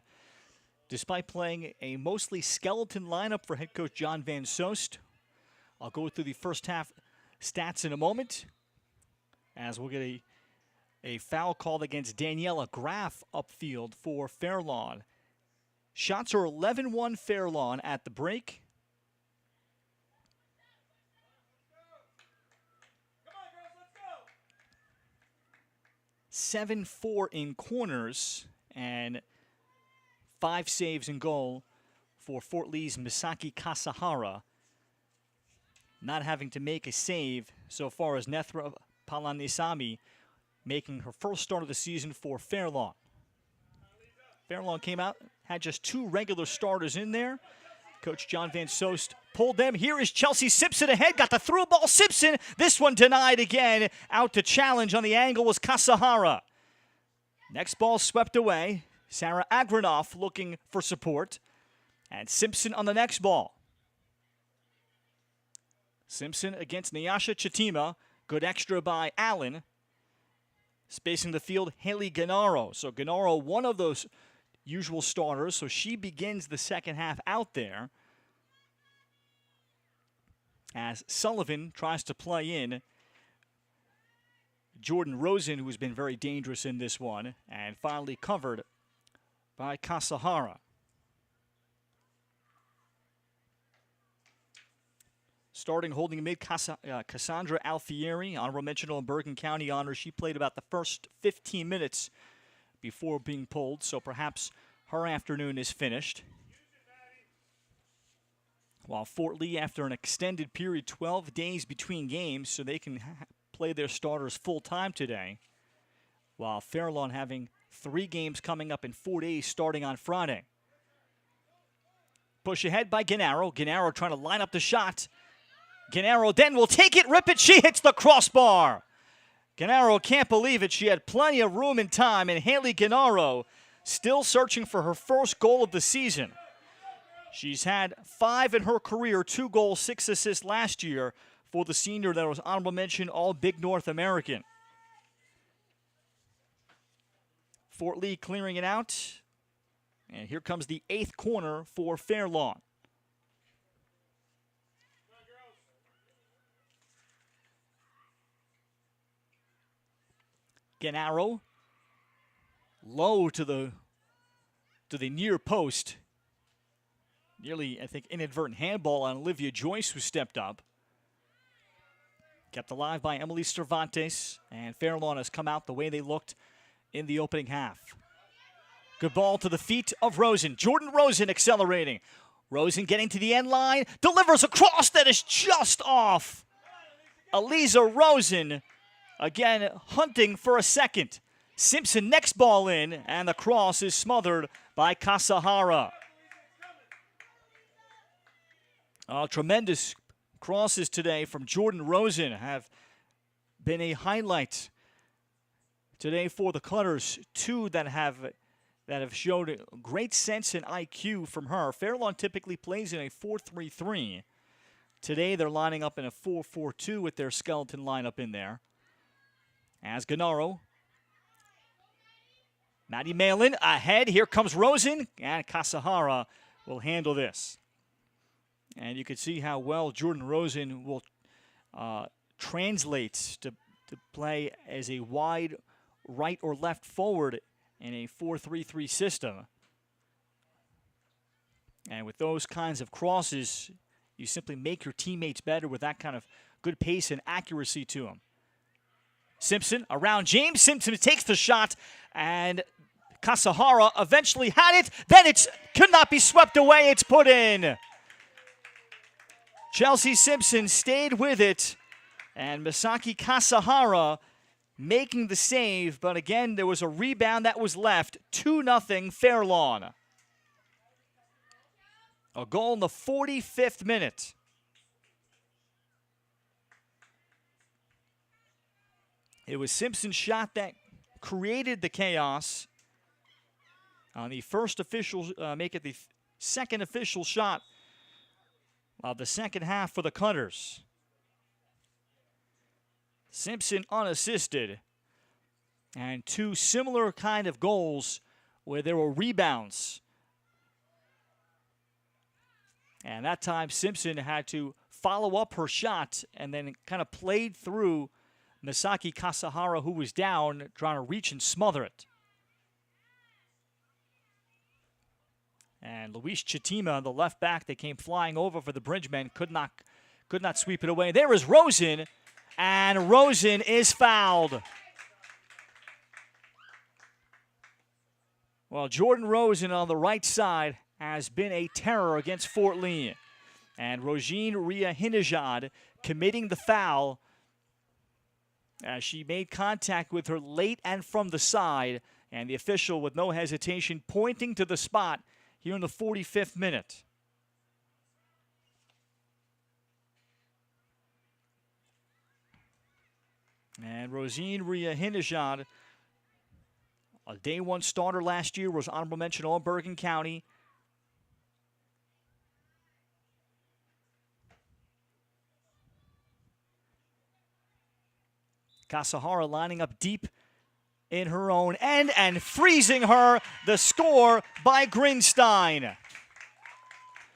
Despite playing a mostly skeleton lineup for head coach John Van Soest. I'll go through the first half stats in a moment, as we'll get a foul called against Daniela Graff upfield for Fairlawn. Shots are 11-1 Fairlawn at the break. Come on, girls, let's go. 7-4 in corners and 5 saves in goal for Fort Lee's Misaki Kasahara. Not having to make a save so far as Nethra Palanisami making her first start of the season for Fairlawn. Fairlawn came out, had just 2 regular starters in there. Coach John Van Soest pulled them. Here is Chelsea Simpson ahead, got the through ball. Simpson, this one denied again. Out to challenge on the angle was Kasahara. Next ball swept away. Sarah Agranoff looking for support. And Simpson on the next ball. Simpson against Nyasha Chitima. Good extra by Allen. Spacing the field, Haley Gennaro. So Gennaro, one of those usual starters, so she begins the second half out there. As Sullivan tries to play in Jordan Rosen, who's been very dangerous in this one, and finally covered by Kasahara. Starting holding mid, Cassandra Alfieri, honorable mention on Bergen County honors. She played about the first 15 minutes before being pulled, so perhaps her afternoon is finished. While Fort Lee, after an extended period, 12 days between games, so they can play their starters full-time today. While Fairlawn having 3 games coming up in 4 days starting on Friday. Push ahead by Gennaro. Gennaro trying to line up the shot. Gennaro then will take it, rip it, she hits the crossbar. Gennaro can't believe it. She had plenty of room and time, and Haley Gennaro still searching for her first goal of the season. She's had 5 in her career, 2 goals, 6 assists last year for the senior that was honorable mention All Big North American. Fort Lee clearing it out, and here comes the 8th corner for Fairlawn. Gennaro, low to the near post. Nearly, I think, inadvertent handball on Olivia Joyce, who stepped up. Kept alive by Emily Cervantes, and Fairlawn has come out the way they looked in the opening half. Good ball to the feet of Rosen. Jordan Rosen accelerating. Rosen getting to the end line, delivers a cross that is just off. Eliza Rosen again hunting for a second. Simpson next ball in, and the cross is smothered by Kasahara. Tremendous crosses today from Jordan Rosen have been a highlight today for the Cutters. 2 that have showed great sense and IQ from her. Fairlawn typically plays in a 4-3-3. Today they're lining up in a 4-4-2 with their skeleton lineup in there. As Gennaro. Maddie Malin ahead. Here comes Rosen, and Kasahara will handle this. And you can see how well Jordan Rosen will translate to play as a wide right or left forward in a 4-3-3 system. And with those kinds of crosses, you simply make your teammates better with that kind of good pace and accuracy to them. Simpson around James. Simpson takes the shot, and Kasahara eventually had it. Then it could not be swept away. It's put in. Chelsea Simpson stayed with it, and Misaki Kasahara making the save. But again, there was a rebound that was left. 2-0 Fairlawn. A goal in the 45th minute. It was Simpson's shot that created the chaos. on the first official, make it the second official shot of the second half for the Cutters. Simpson unassisted. And two similar kind of goals where there were rebounds. And that time Simpson had to follow up her shot and then kind of played through Misaki Kasahara, who was down, trying to reach and smother it. And Luis Chitima, the left back that came flying over for the Bridgemen, could not sweep it away. There is Rosen, and Rosen is fouled. Well, Jordan Rosen on the right side has been a terror against Fort Lee. And Rosine Riahinajad committing the foul as she made contact with her late and from the side. And the official, with no hesitation, pointing to the spot here in the 45th minute. And Rosine Riahinajad, a day one starter last year, was honorable mention all Bergen County. Kasahara lining up deep in her own end and freezing her. The score by Grinstein.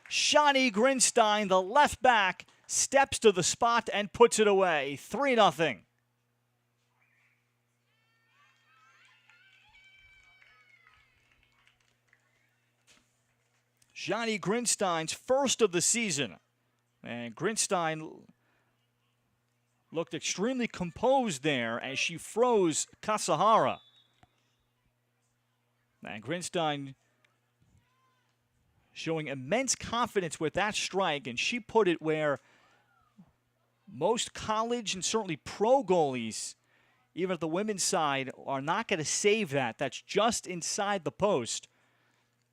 Shawnee Grinstein, the left back, steps to the spot and puts it away. 3-0. Shawnee Grinstein's first of the season. And Grinstein looked extremely composed there as she froze Kasahara. And Grinstein showing immense confidence with that strike, and she put it where most college and certainly pro goalies, even at the women's side, are not going to save that. That's just inside the post.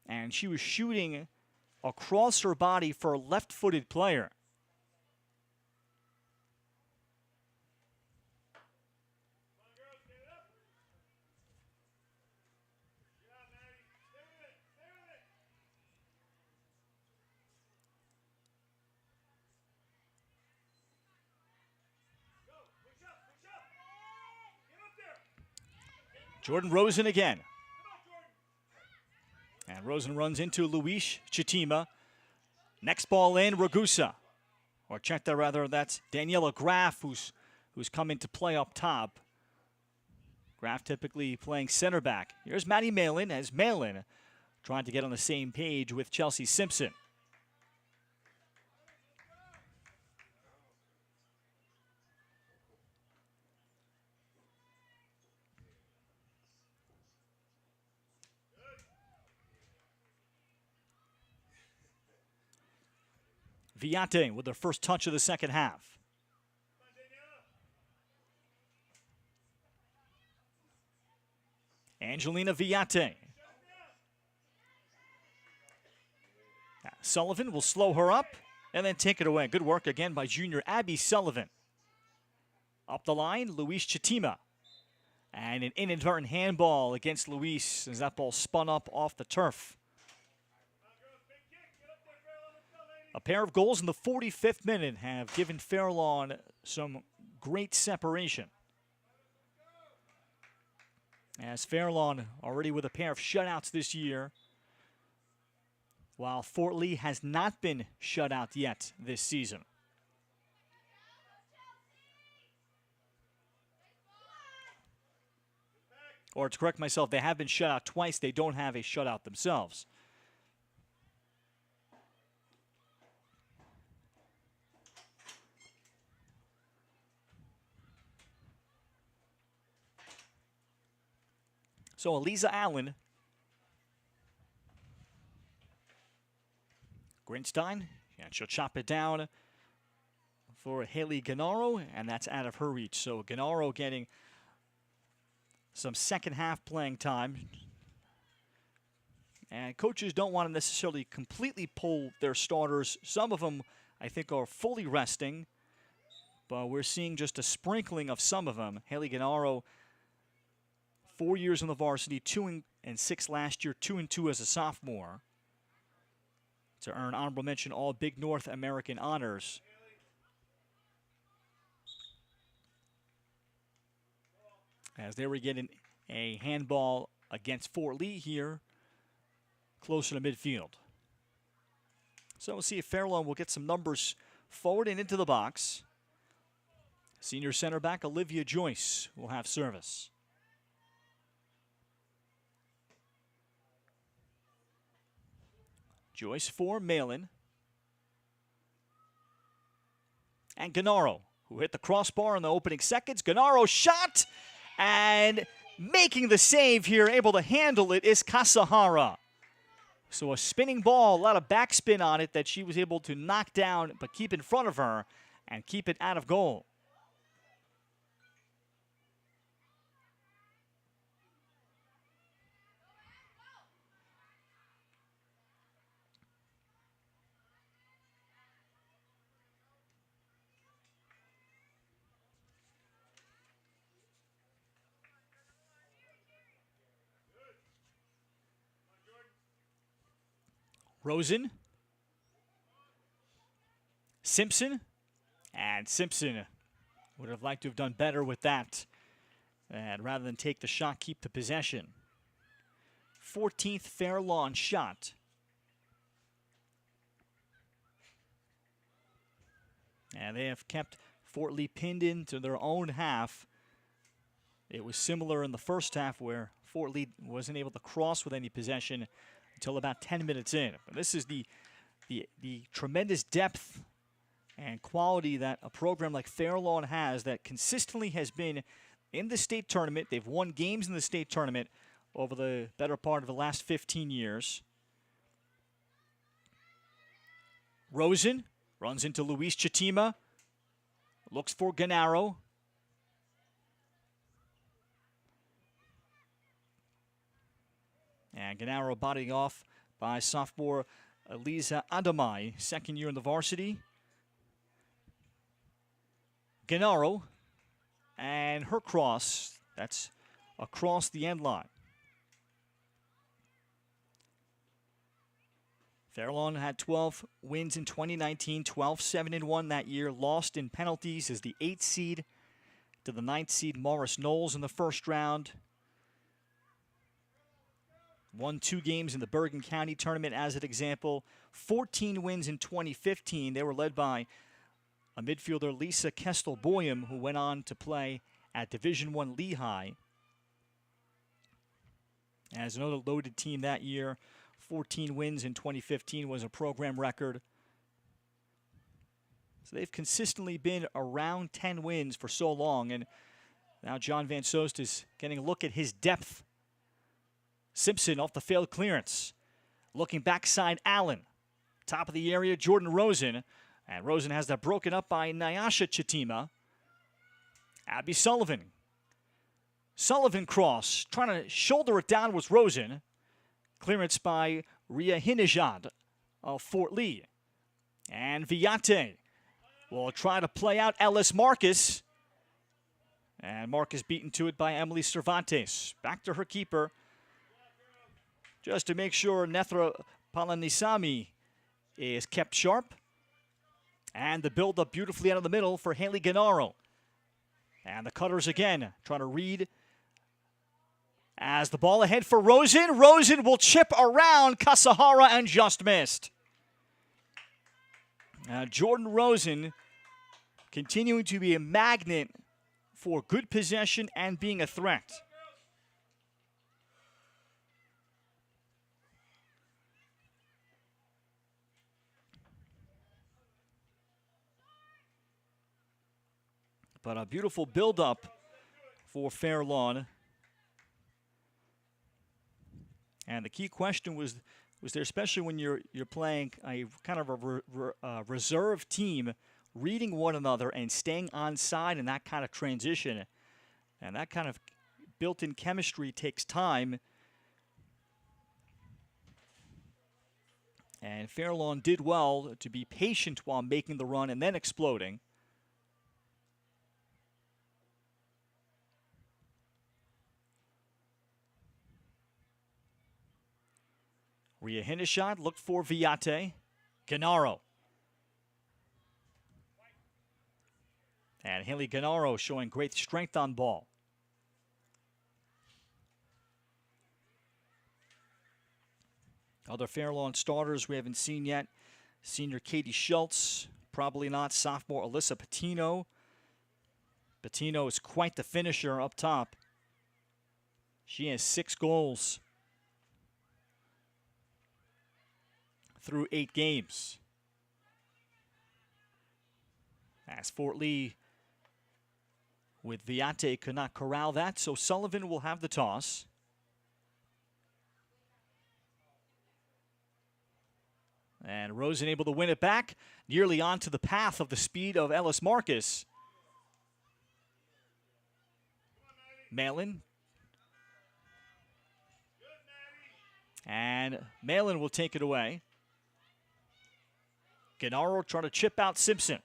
And she was shooting across her body for a left-footed player. Jordan Rosen again. And Rosen runs into Luis Chitima. Next ball in, Ragusa. Or check that rather, that's Daniela Graff who's come into play up top. Graff typically playing center back. Here's Maddie Malin as Malin trying to get on the same page with Chelsea Simpson. Viate with their first touch of the second half. Angelina Viate. Sullivan will slow her up and then take it away. Good work again by junior Abby Sullivan. Up the line, Luis Chitima. And an inadvertent handball against Luis as that ball spun up off the turf. A pair of goals in the 45th minute have given Fairlawn some great separation. As Fairlawn already with a pair of shutouts this year, while Fort Lee has not been shut out yet this season. Or to correct myself, they have been shut out twice. They don't have a shutout themselves. So Eliza Allen, Grinstein, and she'll chop it down for Haley Gennaro, and that's out of her reach. So Gennaro getting some second half playing time. And coaches don't want to necessarily completely pull their starters. Some of them, I think, are fully resting, but we're seeing just a sprinkling of some of them. Haley Gennaro 4 years in the varsity, 2-6 last year, 2-2 as a sophomore, to earn honorable mention All Big North American honors. As they were getting a handball against Fort Lee here, closer to midfield. So we'll see if Fairlawn will get some numbers forward and into the box. Senior center back Olivia Joyce will have service. Joyce for Malin. And Gennaro, who hit the crossbar in the opening seconds. Gennaro shot, and making the save here, able to handle it, is Kasahara. So a spinning ball, a lot of backspin on it that she was able to knock down, but keep in front of her and keep it out of goal. Rosen, Simpson, and Simpson would have liked to have done better with that. And rather than take the shot, keep the possession. 14th Fairlawn shot. And they have kept Fort Lee pinned into their own half. It was similar in the first half where Fort Lee wasn't able to cross with any possession until about 10 minutes in. But this is the tremendous depth and quality that a program like Fairlawn has that consistently has been in the state tournament. They've won games in the state tournament over the better part of the last 15 years. Rosen runs into Luis Chatima, looks for Gennaro. And Gennaro bodying off by sophomore Elisa Adamai, second year in the varsity. Gennaro, and her cross, that's across the end line. Fairlawn had 12 wins in 2019, 12-7-1 that year, lost in penalties as the 8th seed to the 9th seed Morris Knowles in the first round. Won 2 games in the Bergen County tournament as an example. 14 wins in 2015. They were led by a midfielder, Lisa Kestel-Boyum, who went on to play at Division I Lehigh. As another loaded team that year, 14 wins in 2015 was a program record. So they've consistently been around 10 wins for so long, and now John Van Soest is getting a look at his depth. Simpson off the failed clearance. Looking backside, Allen. Top of the area, Jordan Rosen. And Rosen has that broken up by Nyasha Chatima. Abby Sullivan. Sullivan cross. Trying to shoulder it down was Rosen. Clearance by Ria Hinajad of Fort Lee. And Viate will try to play out Ellis Marcus. And Marcus beaten to it by Emily Cervantes. Back to her keeper. Just to make sure Nethra Palanisami is kept sharp. And the build-up beautifully out of the middle for Haley Gennaro. And the Cutters again trying to read as the ball ahead for Rosen. Rosen will chip around Kasahara and just missed. Jordan Rosen continuing to be a magnet for good possession and being a threat. But a beautiful build-up for Fairlawn. And the key question was there, especially when you're playing a kind of a reserve team, reading one another and staying onside in that kind of transition. And that kind of built-in chemistry takes time. And Fairlawn did well to be patient while making the run and then exploding. Rhea Hindishad looked for Viate. Gennaro. And Haley Gennaro showing great strength on ball. Other Fairlawn starters we haven't seen yet. Senior Katie Schultz, probably not. Sophomore Alyssa Patino. Patino is quite the finisher up top. She has 6 goals through 8 games. As Fort Lee with Viate could not corral that, so Sullivan will have the toss. And Rosen able to win it back, nearly onto the path of the speed of Ellis Marcus. Malin. And Malin will take it away. Gennaro trying to chip out Simpson.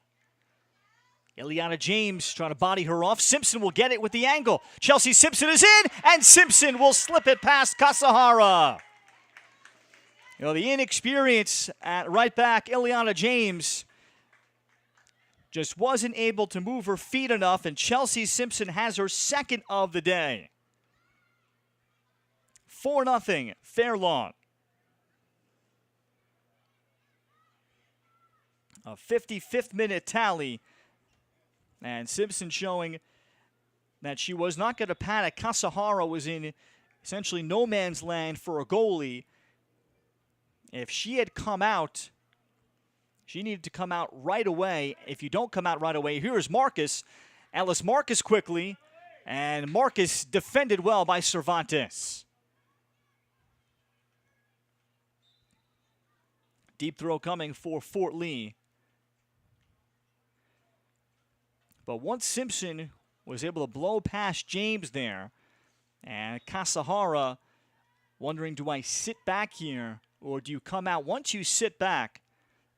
Ileana James trying to body her off. Simpson will get it with the angle. Chelsea Simpson is in, and Simpson will slip it past Kasahara. You know, the inexperience at right back, Ileana James, just wasn't able to move her feet enough, and Chelsea Simpson has her second of the day. 4-0, Fairlawn. A 55th minute tally, and Simpson showing that she was not going to panic. Kasahara was in essentially no man's land for a goalie. If she had come out, she needed to come out right away. If you don't come out right away, here's Marcus. Ellis Marcus quickly, and Marcus defended well by Cervantes. Deep throw coming for Fort Lee. But once Simpson was able to blow past James there, and Kasahara wondering, do I sit back here or do you come out? Once you sit back,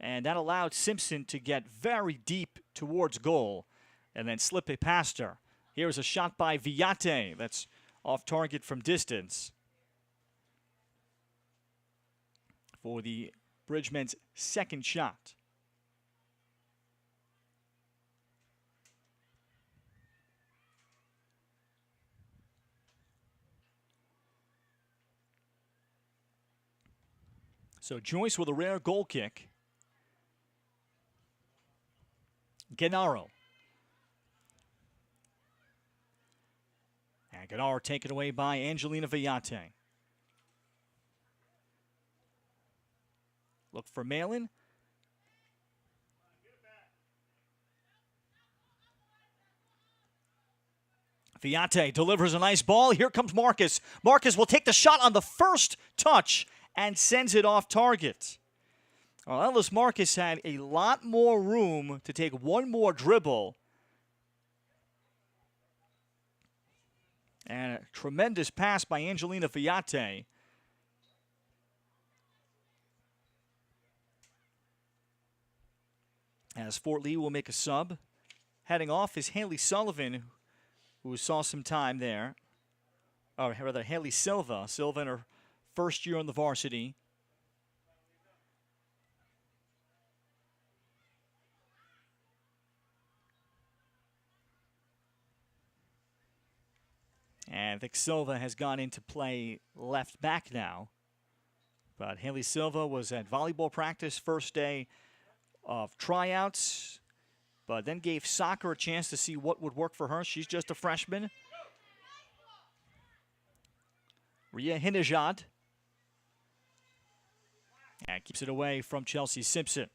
and that allowed Simpson to get very deep towards goal and then slip it past her. Here's a shot by Viate that's off target from distance for the Bridgemen's second shot. So Joyce with a rare goal kick. Gennaro. And Gennaro taken away by Angelina Viate. Look for Malin. Viate delivers a nice ball. Here comes Marcus. Marcus will take the shot on the first touch and sends it off target. Well, Ellis Marcus had a lot more room to take one more dribble. And a tremendous pass by Angelina Viate. As Fort Lee will make a sub. Heading off is Haley Sullivan, who saw some time there. Or rather, Haley Silva. Silva in her first year on the varsity. And I think Silva has gone into play left back now. But Haley Silva was at volleyball practice first day of tryouts, but then gave soccer a chance to see what would work for her. She's just a freshman. Rhea Hindishad. And keeps it away from Chelsea Simpson.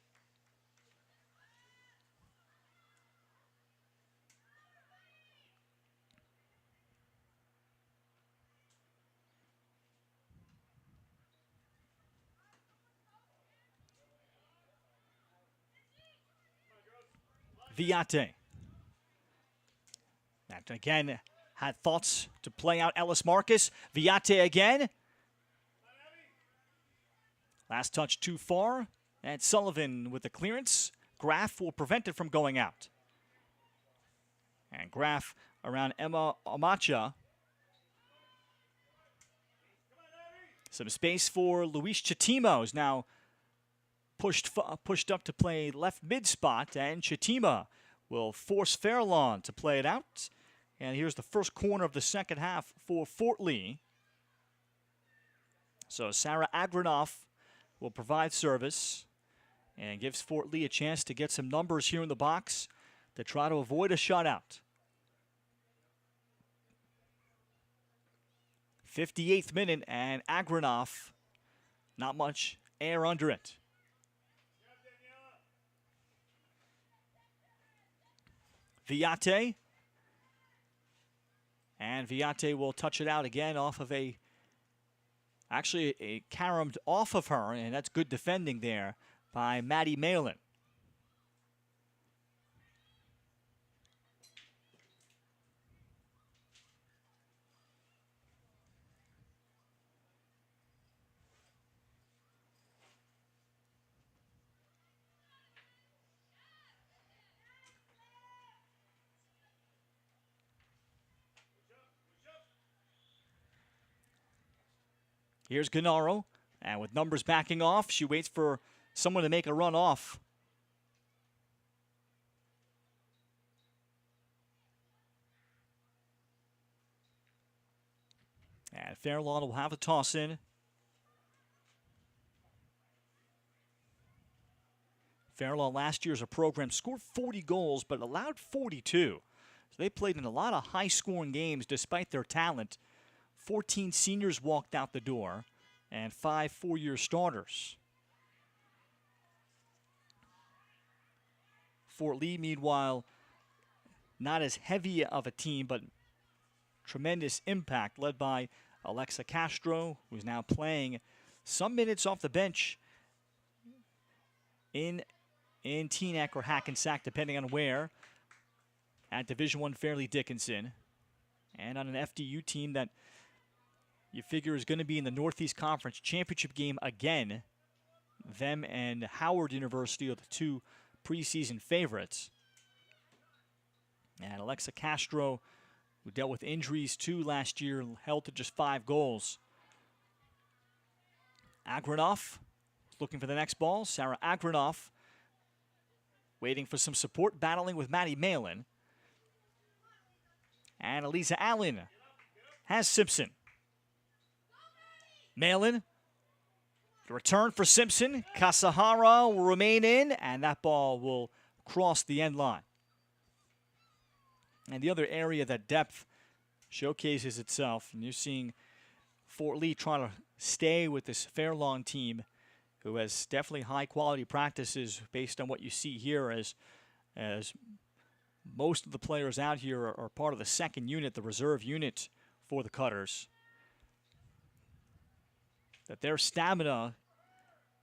Viate. That again had thoughts to play out Ellis Marcus. Viate again. Last touch too far. And Sullivan with the clearance. Graff will prevent it from going out. And Graff around Emma Amacha. Some space for Luis Chitimo, who's now pushed up to play left mid spot, and Chitima will force Fairlawn to play it out. And here's the first corner of the second half for Fort Lee. So Sarah Agranoff will provide service and gives Fort Lee a chance to get some numbers here in the box to try to avoid a shutout. 58th minute, and Agranoff, not much air under it. Viate. And Viate will touch it out again off of a caromed off of her, and that's good defending there by Maddie Malin. Here's Gennaro, and with numbers backing off, she waits for someone to make a run off. And Fairlawn will have a toss in. Fairlawn last year as a program scored 40 goals but allowed 42. So they played in a lot of high-scoring games despite their talent. 14 seniors walked out the door, and 5 four-year starters. Fort Lee, meanwhile, not as heavy of a team, but tremendous impact, led by Alexa Castro, who's now playing some minutes off the bench in Teaneck or Hackensack, depending on where, at Division I Fairleigh Dickinson, and on an FDU team that you figure is going to be in the Northeast Conference Championship game again. Them and Howard University are the two preseason favorites. And Alexa Castro, who dealt with injuries too last year, held to just 5 goals. Agranoff looking for the next ball. Sarah Agranoff waiting for some support, battling with Maddie Malin. And Elisa Allen has Simpson. Malin, the return for Simpson. Kasahara will remain in, and that ball will cross the end line. And the other area that depth showcases itself, and you're seeing Fort Lee trying to stay with this Fairlawn team, who has definitely high-quality practices based on what you see here, as most of the players out here are part of the second unit, the reserve unit for the Cutters. That their stamina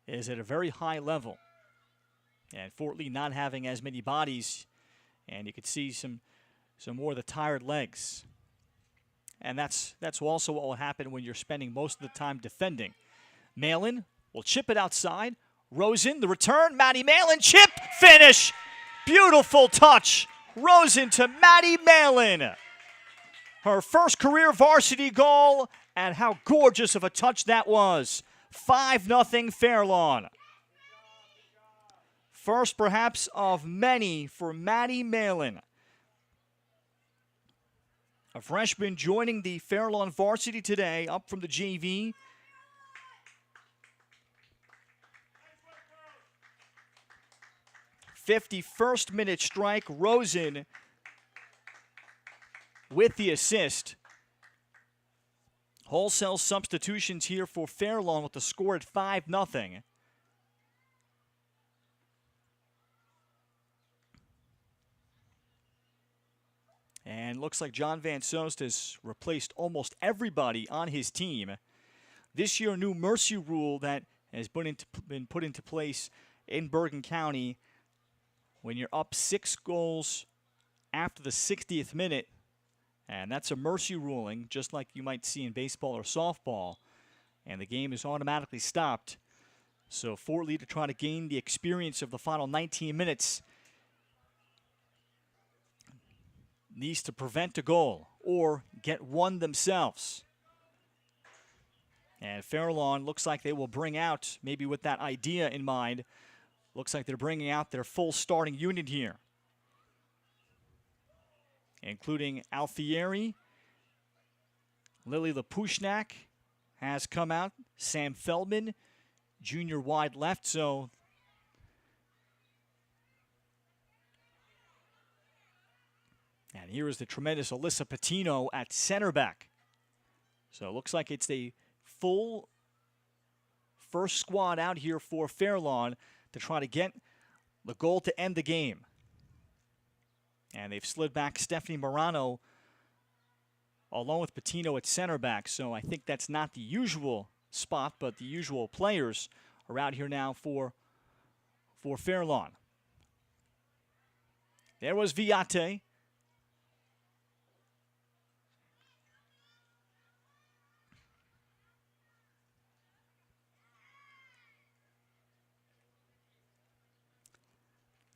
is at a very high level. And Fort Lee not having as many bodies, and you could see some more of the tired legs. And that's also what will happen when you're spending most of the time defending. Malin will chip it outside. Rosen, the return. Maddie Malin, chip, finish. Beautiful touch. Rosen to Maddie Malin. Her first career varsity goal, and how gorgeous of a touch that was. 5-0 Fairlawn. First, perhaps, of many for Maddie Malin. A freshman joining the Fairlawn varsity today, up from the JV. '51st minute strike. Rosen with the assist. Wholesale substitutions here for Fairlawn with the score at 5-0. And looks like John Van Soest has replaced almost everybody on his team. This year, a new mercy rule that has been put into place in Bergen County. When you're up 6 goals after the 60th minute, and that's a mercy ruling, just like you might see in baseball or softball, and the game is automatically stopped. So Fort Lee, to try to gain the experience of the final 19 minutes, needs to prevent a goal or get one themselves. And Fairlawn looks like they will bring out, maybe with that idea in mind, looks like they're bringing out their full starting unit here, including Alfieri. Lily Lapushnak has come out. Sam Feldman, junior wide left. So and here is the tremendous Alyssa Patino at center back. So it looks like it's a full first squad out here for Fairlawn to try to get the goal to end the game. And they've slid back Stephanie Morano along with Patino at center back. So I think that's not the usual spot, but the usual players are out here now for Fairlawn. There was Viate.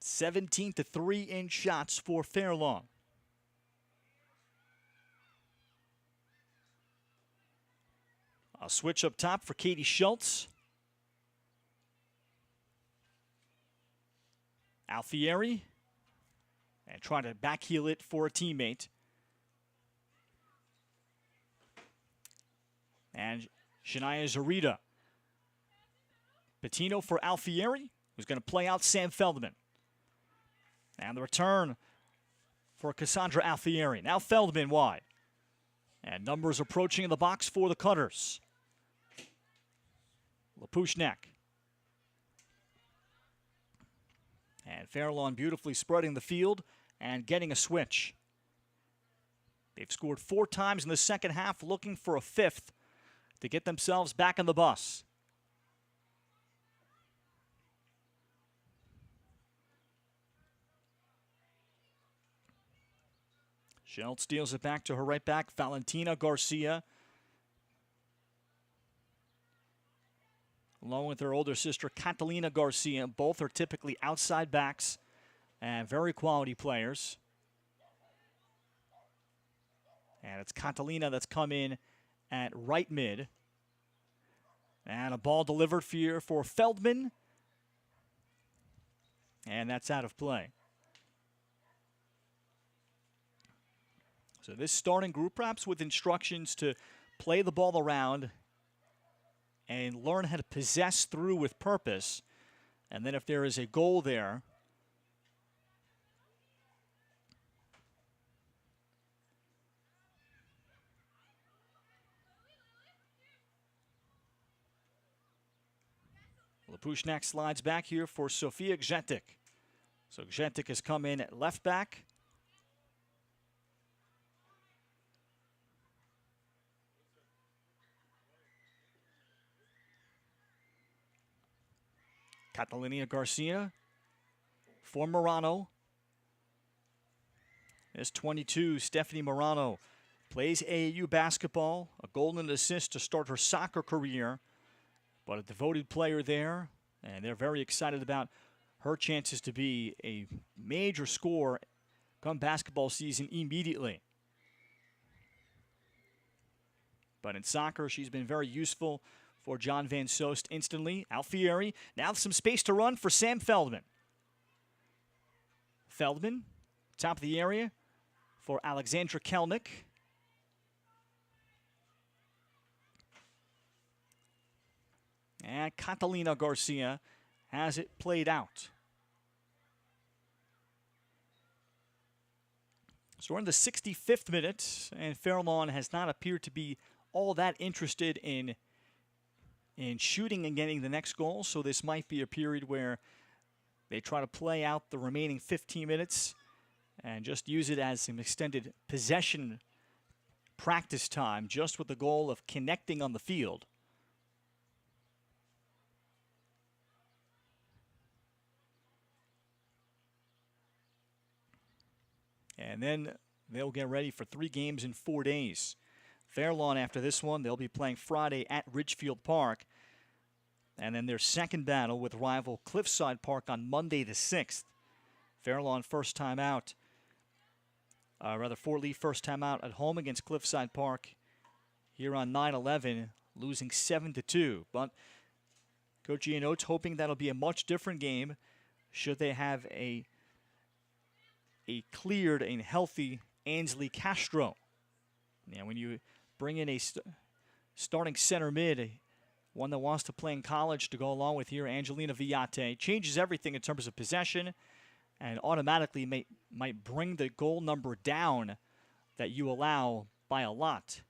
(17 to 3) in shots for Fairlawn. A switch up top for Katie Schultz. Alfieri. And trying to backheel it for a teammate. And Shania Zarita. Patino for Alfieri, who's going to play out Sam Feldman. And the return for Cassandra Alfieri. Now Feldman wide. And numbers approaching in the box for the Cutters. Lapushnak. And Fairlawn beautifully spreading the field and getting a switch. They've scored 4 times in the second half, looking for a 5th to get themselves back on the bus. Schultz steals it back to her right back, Valentina Garcia. Along with her older sister, Catalina Garcia. Both are typically outside backs and very quality players. And it's Catalina that's come in at right mid. And a ball delivered for Feldman. And that's out of play. So this starting group, perhaps with instructions to play the ball around and learn how to possess through with purpose. And then if there is a goal there, Lapushnak slides back here for Sofia Gjetic. So Gjetic has come in at left back. Catalina Garcia for Morano. There's 22, Stephanie Morano. Plays AAU basketball, a golden assist to start her soccer career. But a devoted player there, and they're very excited about her chances to be a major scorer come basketball season immediately. But in soccer, she's been very useful for John Van Soest instantly. Alfieri, now some space to run for Sam Feldman. Feldman, top of the area for Alexandra Kelnick. And Catalina Garcia has it played out. So we're in the 65th minute, and Fairlawn has not appeared to be all that interested in shooting and getting the next goal. So this might be a period where they try to play out the remaining 15 minutes and just use it as some extended possession practice time, just with the goal of connecting on the field. And then they'll get ready for 3 games in 4 days. Fairlawn, after this one, they'll be playing Friday at Ridgefield Park. And then their second battle with rival Cliffside Park on Monday the 6th. Fairlawn first time out. Fort Lee first time out at home against Cliffside Park here on 9/11 losing 7-2. But Coach Ian Oates hoping that'll be a much different game should they have a cleared and healthy Ansley Castro. Now, when you bring in a starting center mid, one that wants to play in college to go along with here, Angelina Villate, changes everything in terms of possession and automatically might bring the goal number down that you allow by a lot.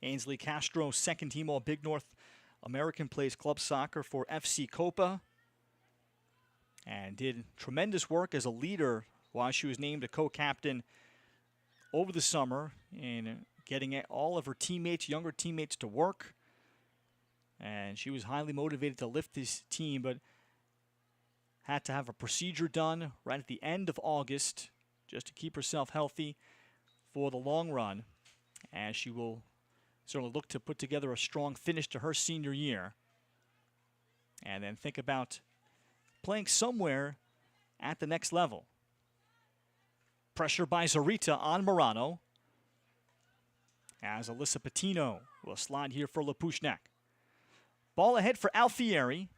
Ansley Castro, second team All Big North American, plays club soccer for FC Copa and did tremendous work as a leader while she was named a co-captain over the summer in getting all of her teammates, younger teammates, to work. And she was highly motivated to lift this team, but had to have a procedure done right at the end of August just to keep herself healthy for the long run. And she will certainly look to put together a strong finish to her senior year. And then think about playing somewhere at the next level. Pressure by Zarita on Morano, as Alyssa Patino will slide here for Lapushnak. Ball ahead for Alfieri.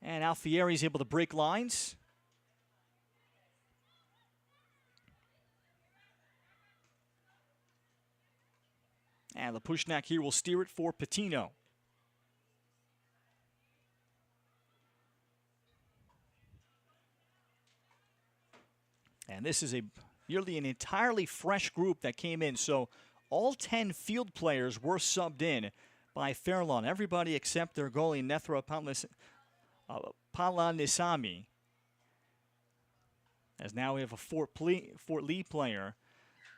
And Alfieri is able to break lines. And Lapushnak here will steer it for Patino. And this is nearly an entirely fresh group that came in. So all 10 field players were subbed in by Fairlawn. Everybody except their goalie, Nethra Palanisami. As now we have a Fort Lee player,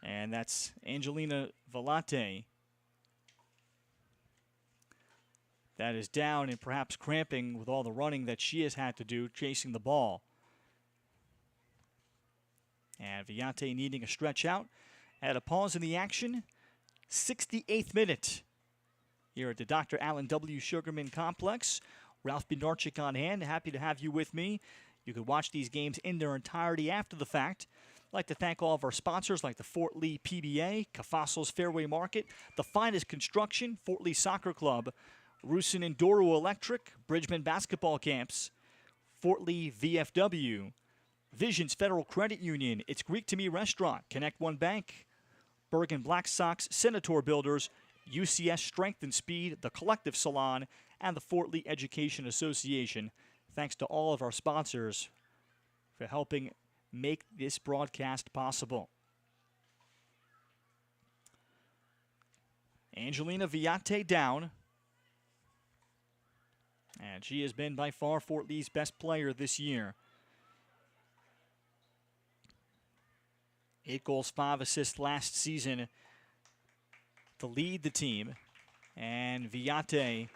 and that's Angelina Villate. That is down and perhaps cramping with all the running that she has had to do chasing the ball. And Villate needing a stretch out. At a pause in the action, 68th minute here at the Dr. Alan W. Sugarman Complex. Ralph Bednarczyk on hand. Happy to have you with me. You can watch these games in their entirety after the fact. I'd like to thank all of our sponsors like the Fort Lee PBA, Cafasso's Fairway Market, The Finest Construction, Fort Lee Soccer Club, Rusin and Doru Electric, Bridgman Basketball Camps, Fort Lee VFW, Visions Federal Credit Union, It's Greek to Me Restaurant, Connect One Bank, Bergen Black Sox, Senator Builders, UCS Strength and Speed, The Collective Salon, and the Fort Lee Education Association. Thanks to all of our sponsors for helping make this broadcast possible. Angelina Villate down. And she has been by far Fort Lee's best player this year. 8 goals, 5 assists last season to lead the team. And Villate,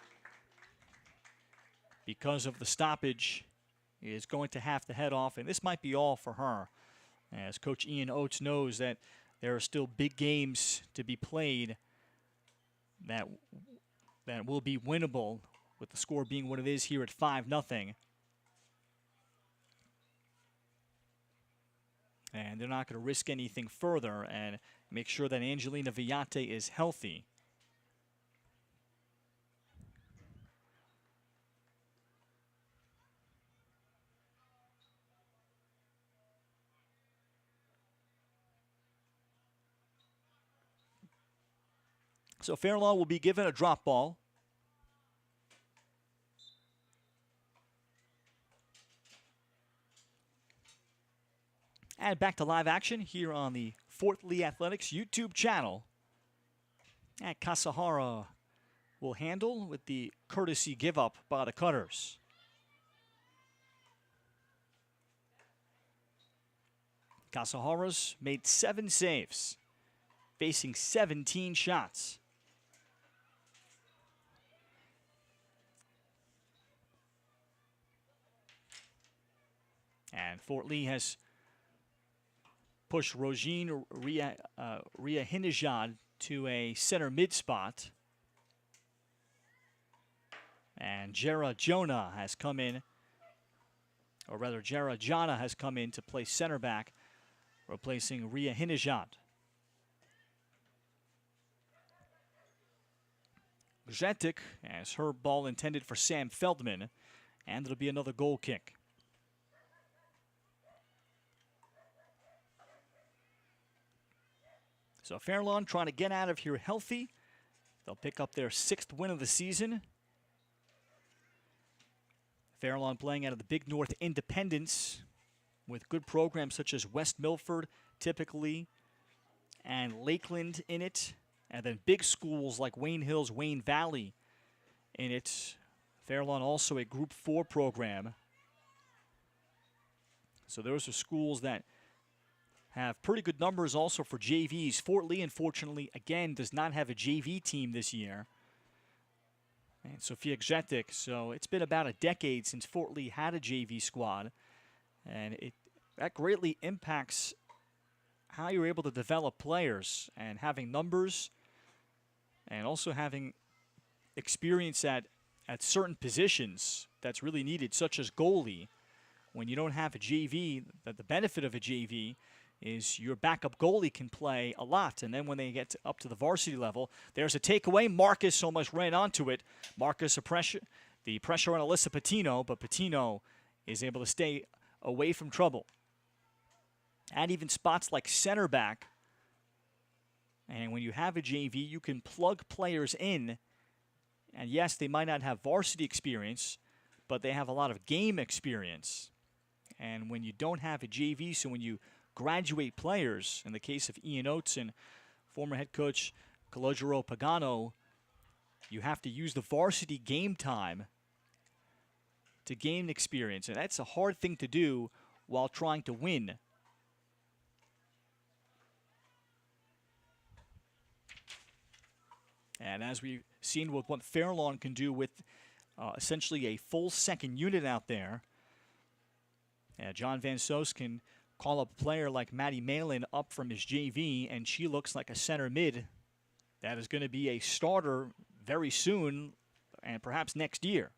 because of the stoppage, is going to have to head off. And this might be all for her, as Coach Ian Oates knows that there are still big games to be played that will be winnable, with the score being what it is here at 5-0. And they're not going to risk anything further and make sure that Angelina Villate is healthy. So Fairlawn will be given a drop ball. And back to live action here on the Fort Lee Athletics YouTube channel. And Kasahara will handle with the courtesy give up by the Cutters. Kasahara's made 7 saves, facing 17 shots. And Fort Lee has pushed Rogine Ria Hinajad to a center mid spot. And Jara Jonah has come in, or rather Jara Jana has come in to play center back, replacing Ria Hinijad. Grzetic has her ball intended for Sam Feldman, and it'll be another goal kick. So Fairlawn trying to get out of here healthy. They'll pick up their 6th win of the season. Fairlawn playing out of the Big North Independence with good programs such as West Milford, typically, and Lakeland in it. And then big schools like Wayne Hills, Wayne Valley in it. Fairlawn also a Group 4 program. So those are schools that have pretty good numbers also for JVs. Fort Lee, unfortunately, again, does not have a JV team this year. And Sophia Grzetic, so it's been about a decade since Fort Lee had a JV squad. And that greatly impacts how you're able to develop players, and having numbers and also having experience at certain positions that's really needed, such as goalie. When you don't have a JV, the benefit of a JV is your backup goalie can play a lot. And then when they get up to the varsity level, there's a takeaway. Marcus almost ran onto it. Marcus, the pressure on Alyssa Patino, but Patino is able to stay away from trouble. And even spots like center back. And when you have a JV, you can plug players in. And yes, they might not have varsity experience, but they have a lot of game experience. And when you don't have a JV, so when you graduate players, in the case of Ian Oates and former head coach Calogero Pagano, you have to use the varsity game time to gain experience. And that's a hard thing to do while trying to win. And as we've seen with what Fairlawn can do with essentially a full second unit out there, John Van Soest can call up a player like Maddie Malin up from his JV, and she looks like a center mid that is going to be a starter very soon and perhaps next year.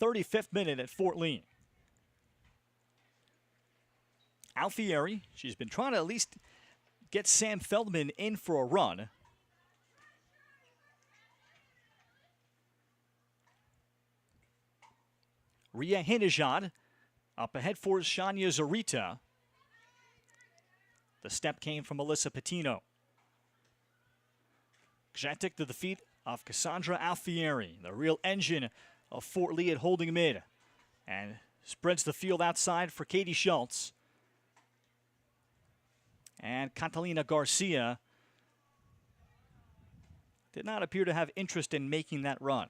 '35th minute at Fort Lee. Alfieri, she's been trying to at least get Sam Feldman in for a run. Ria Hinijad up ahead for Shania Zarita. The step came from Alyssa Patino. Grzetic to the feet of Cassandra Alfieri, the real engine of Fort Lee at holding mid. And spreads the field outside for Katie Schultz. And Catalina Garcia did not appear to have interest in making that run.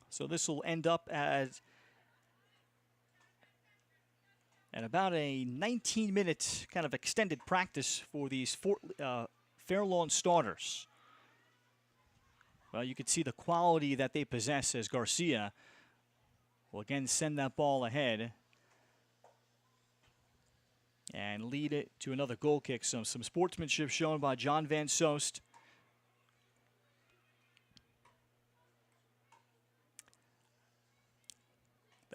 So this will end up at about a 19-minute kind of extended practice for these Fairlawn starters. Well, you can see the quality that they possess as Garcia will again send that ball ahead and lead it to another goal kick. So some sportsmanship shown by John Van Soest.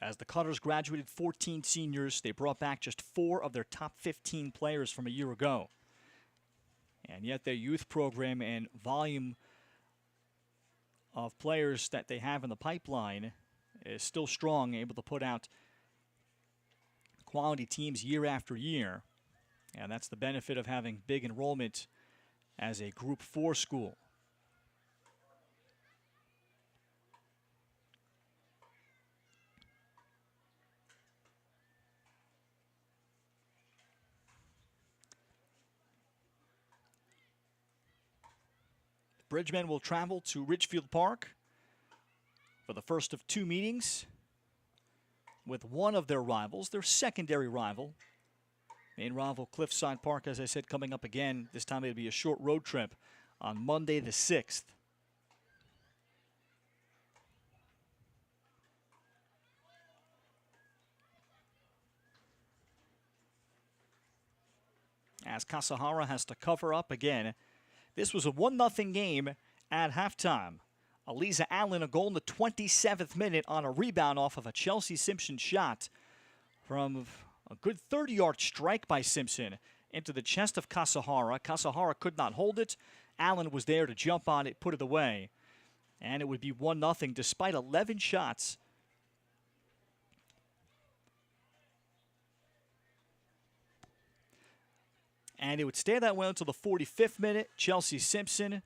As the Cutters graduated 14 seniors, they brought back just 4 of their top 15 players from a year ago. And yet their youth program and volume of players that they have in the pipeline is still strong, able to put out quality teams year after year. And that's the benefit of having big enrollment as a Group 4 school. Bridgemen will travel to Ridgefield Park for the first of 2 meetings with one of their rivals, their secondary rival, Main rival Cliffside Park, as I said, coming up again. This time it'll be a short road trip on Monday the 6th. As Kasahara has to cover up again. This was a 1-0 game at halftime. Aliza Allen, a goal in the 27th minute on a rebound off of a Chelsea Simpson shot from a good 30-yard strike by Simpson into the chest of Kasahara. Kasahara could not hold it. Allen was there to jump on it, put it away. And it would be 1-0 despite 11 shots. And it would stay that way until the 45th minute. Chelsea Simpson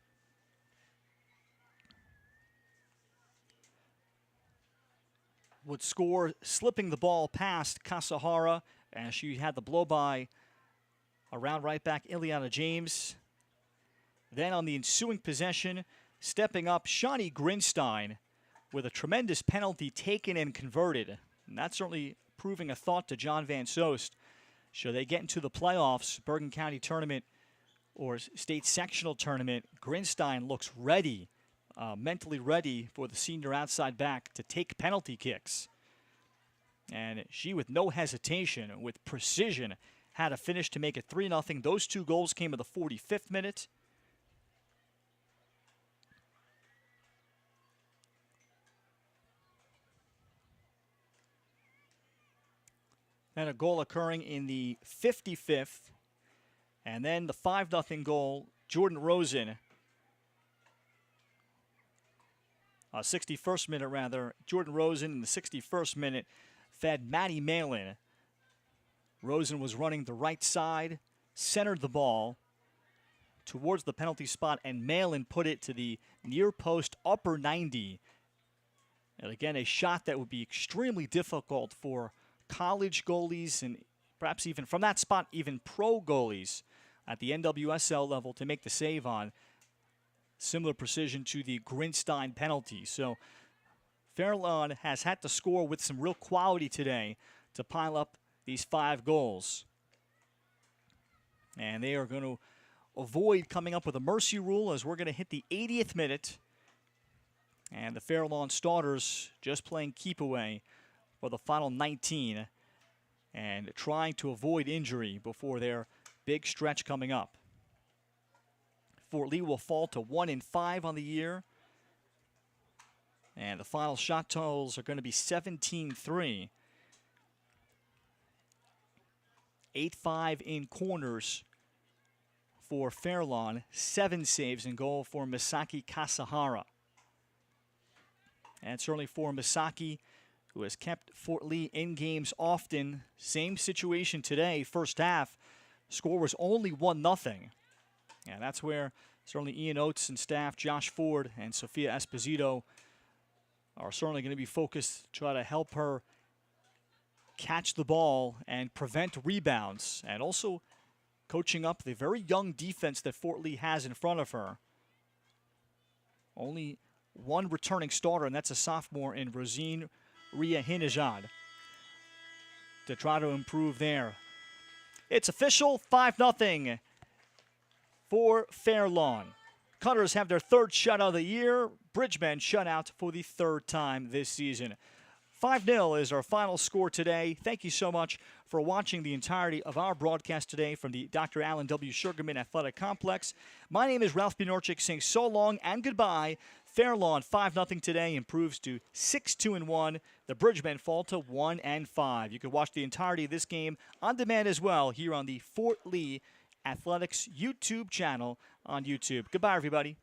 would score, slipping the ball past Kasahara as she had the blow-by around right back Ileana James. Then on the ensuing possession, stepping up Shawnee Grinstein with a tremendous penalty taken and converted. And that's certainly proving a thought to John Van Soest. Should they get into the playoffs, Bergen County tournament or state sectional tournament, Grinstein looks ready. Mentally ready for the senior outside back to take penalty kicks. And she, with no hesitation, with precision, had a finish to make it 3-0. Those two goals came in the 45th minute. Then a goal occurring in the 55th. And then the 5-0 goal, Jordan Rosen. 61st minute, rather. Jordan Rosen in the 61st minute fed Maddie Malin. Rosen was running the right side, centered the ball towards the penalty spot, and Malin put it to the near post upper 90. And again, a shot that would be extremely difficult for college goalies and perhaps even from that spot, even pro goalies at the NWSL level to make the save on. Similar precision to the Grinstein penalty. So Fairlawn has had to score with some real quality today to pile up these 5 goals. And they are going to avoid coming up with a mercy rule as we're going to hit the 80th minute. And the Fairlawn starters just playing keep away for the final 19 and trying to avoid injury before their big stretch coming up. Fort Lee will fall to 1-5 on the year. And the final shot totals are going to be 17-3. 8-5 in corners for Fairlawn. 7 saves in goal for Misaki Kasahara. And certainly for Misaki, who has kept Fort Lee in games often. Same situation today. First half, score was only 1-0. And that's where certainly Ian Oates and staff, Josh Ford and Sophia Esposito, are certainly going to be focused to try to help her catch the ball and prevent rebounds. And also coaching up the very young defense that Fort Lee has in front of her. Only one returning starter, and that's a sophomore in Rosine Ria Hinajad, to try to improve there. It's official, 5-0 for Fairlawn. Cutters have their 3rd shutout of the year. Bridgemen shut out for the 3rd time this season. 5-0 is our final score today. Thank you so much for watching the entirety of our broadcast today from the Dr. Alan W. Sugarman Athletic Complex. My name is Ralph Bnorchik saying so long and goodbye. Fairlawn 5-0 today improves to 6-2-1. The Bridgemen fall to 1-5. You can watch the entirety of this game on demand as well here on the Fort Lee Athletics YouTube channel on YouTube. Goodbye, everybody.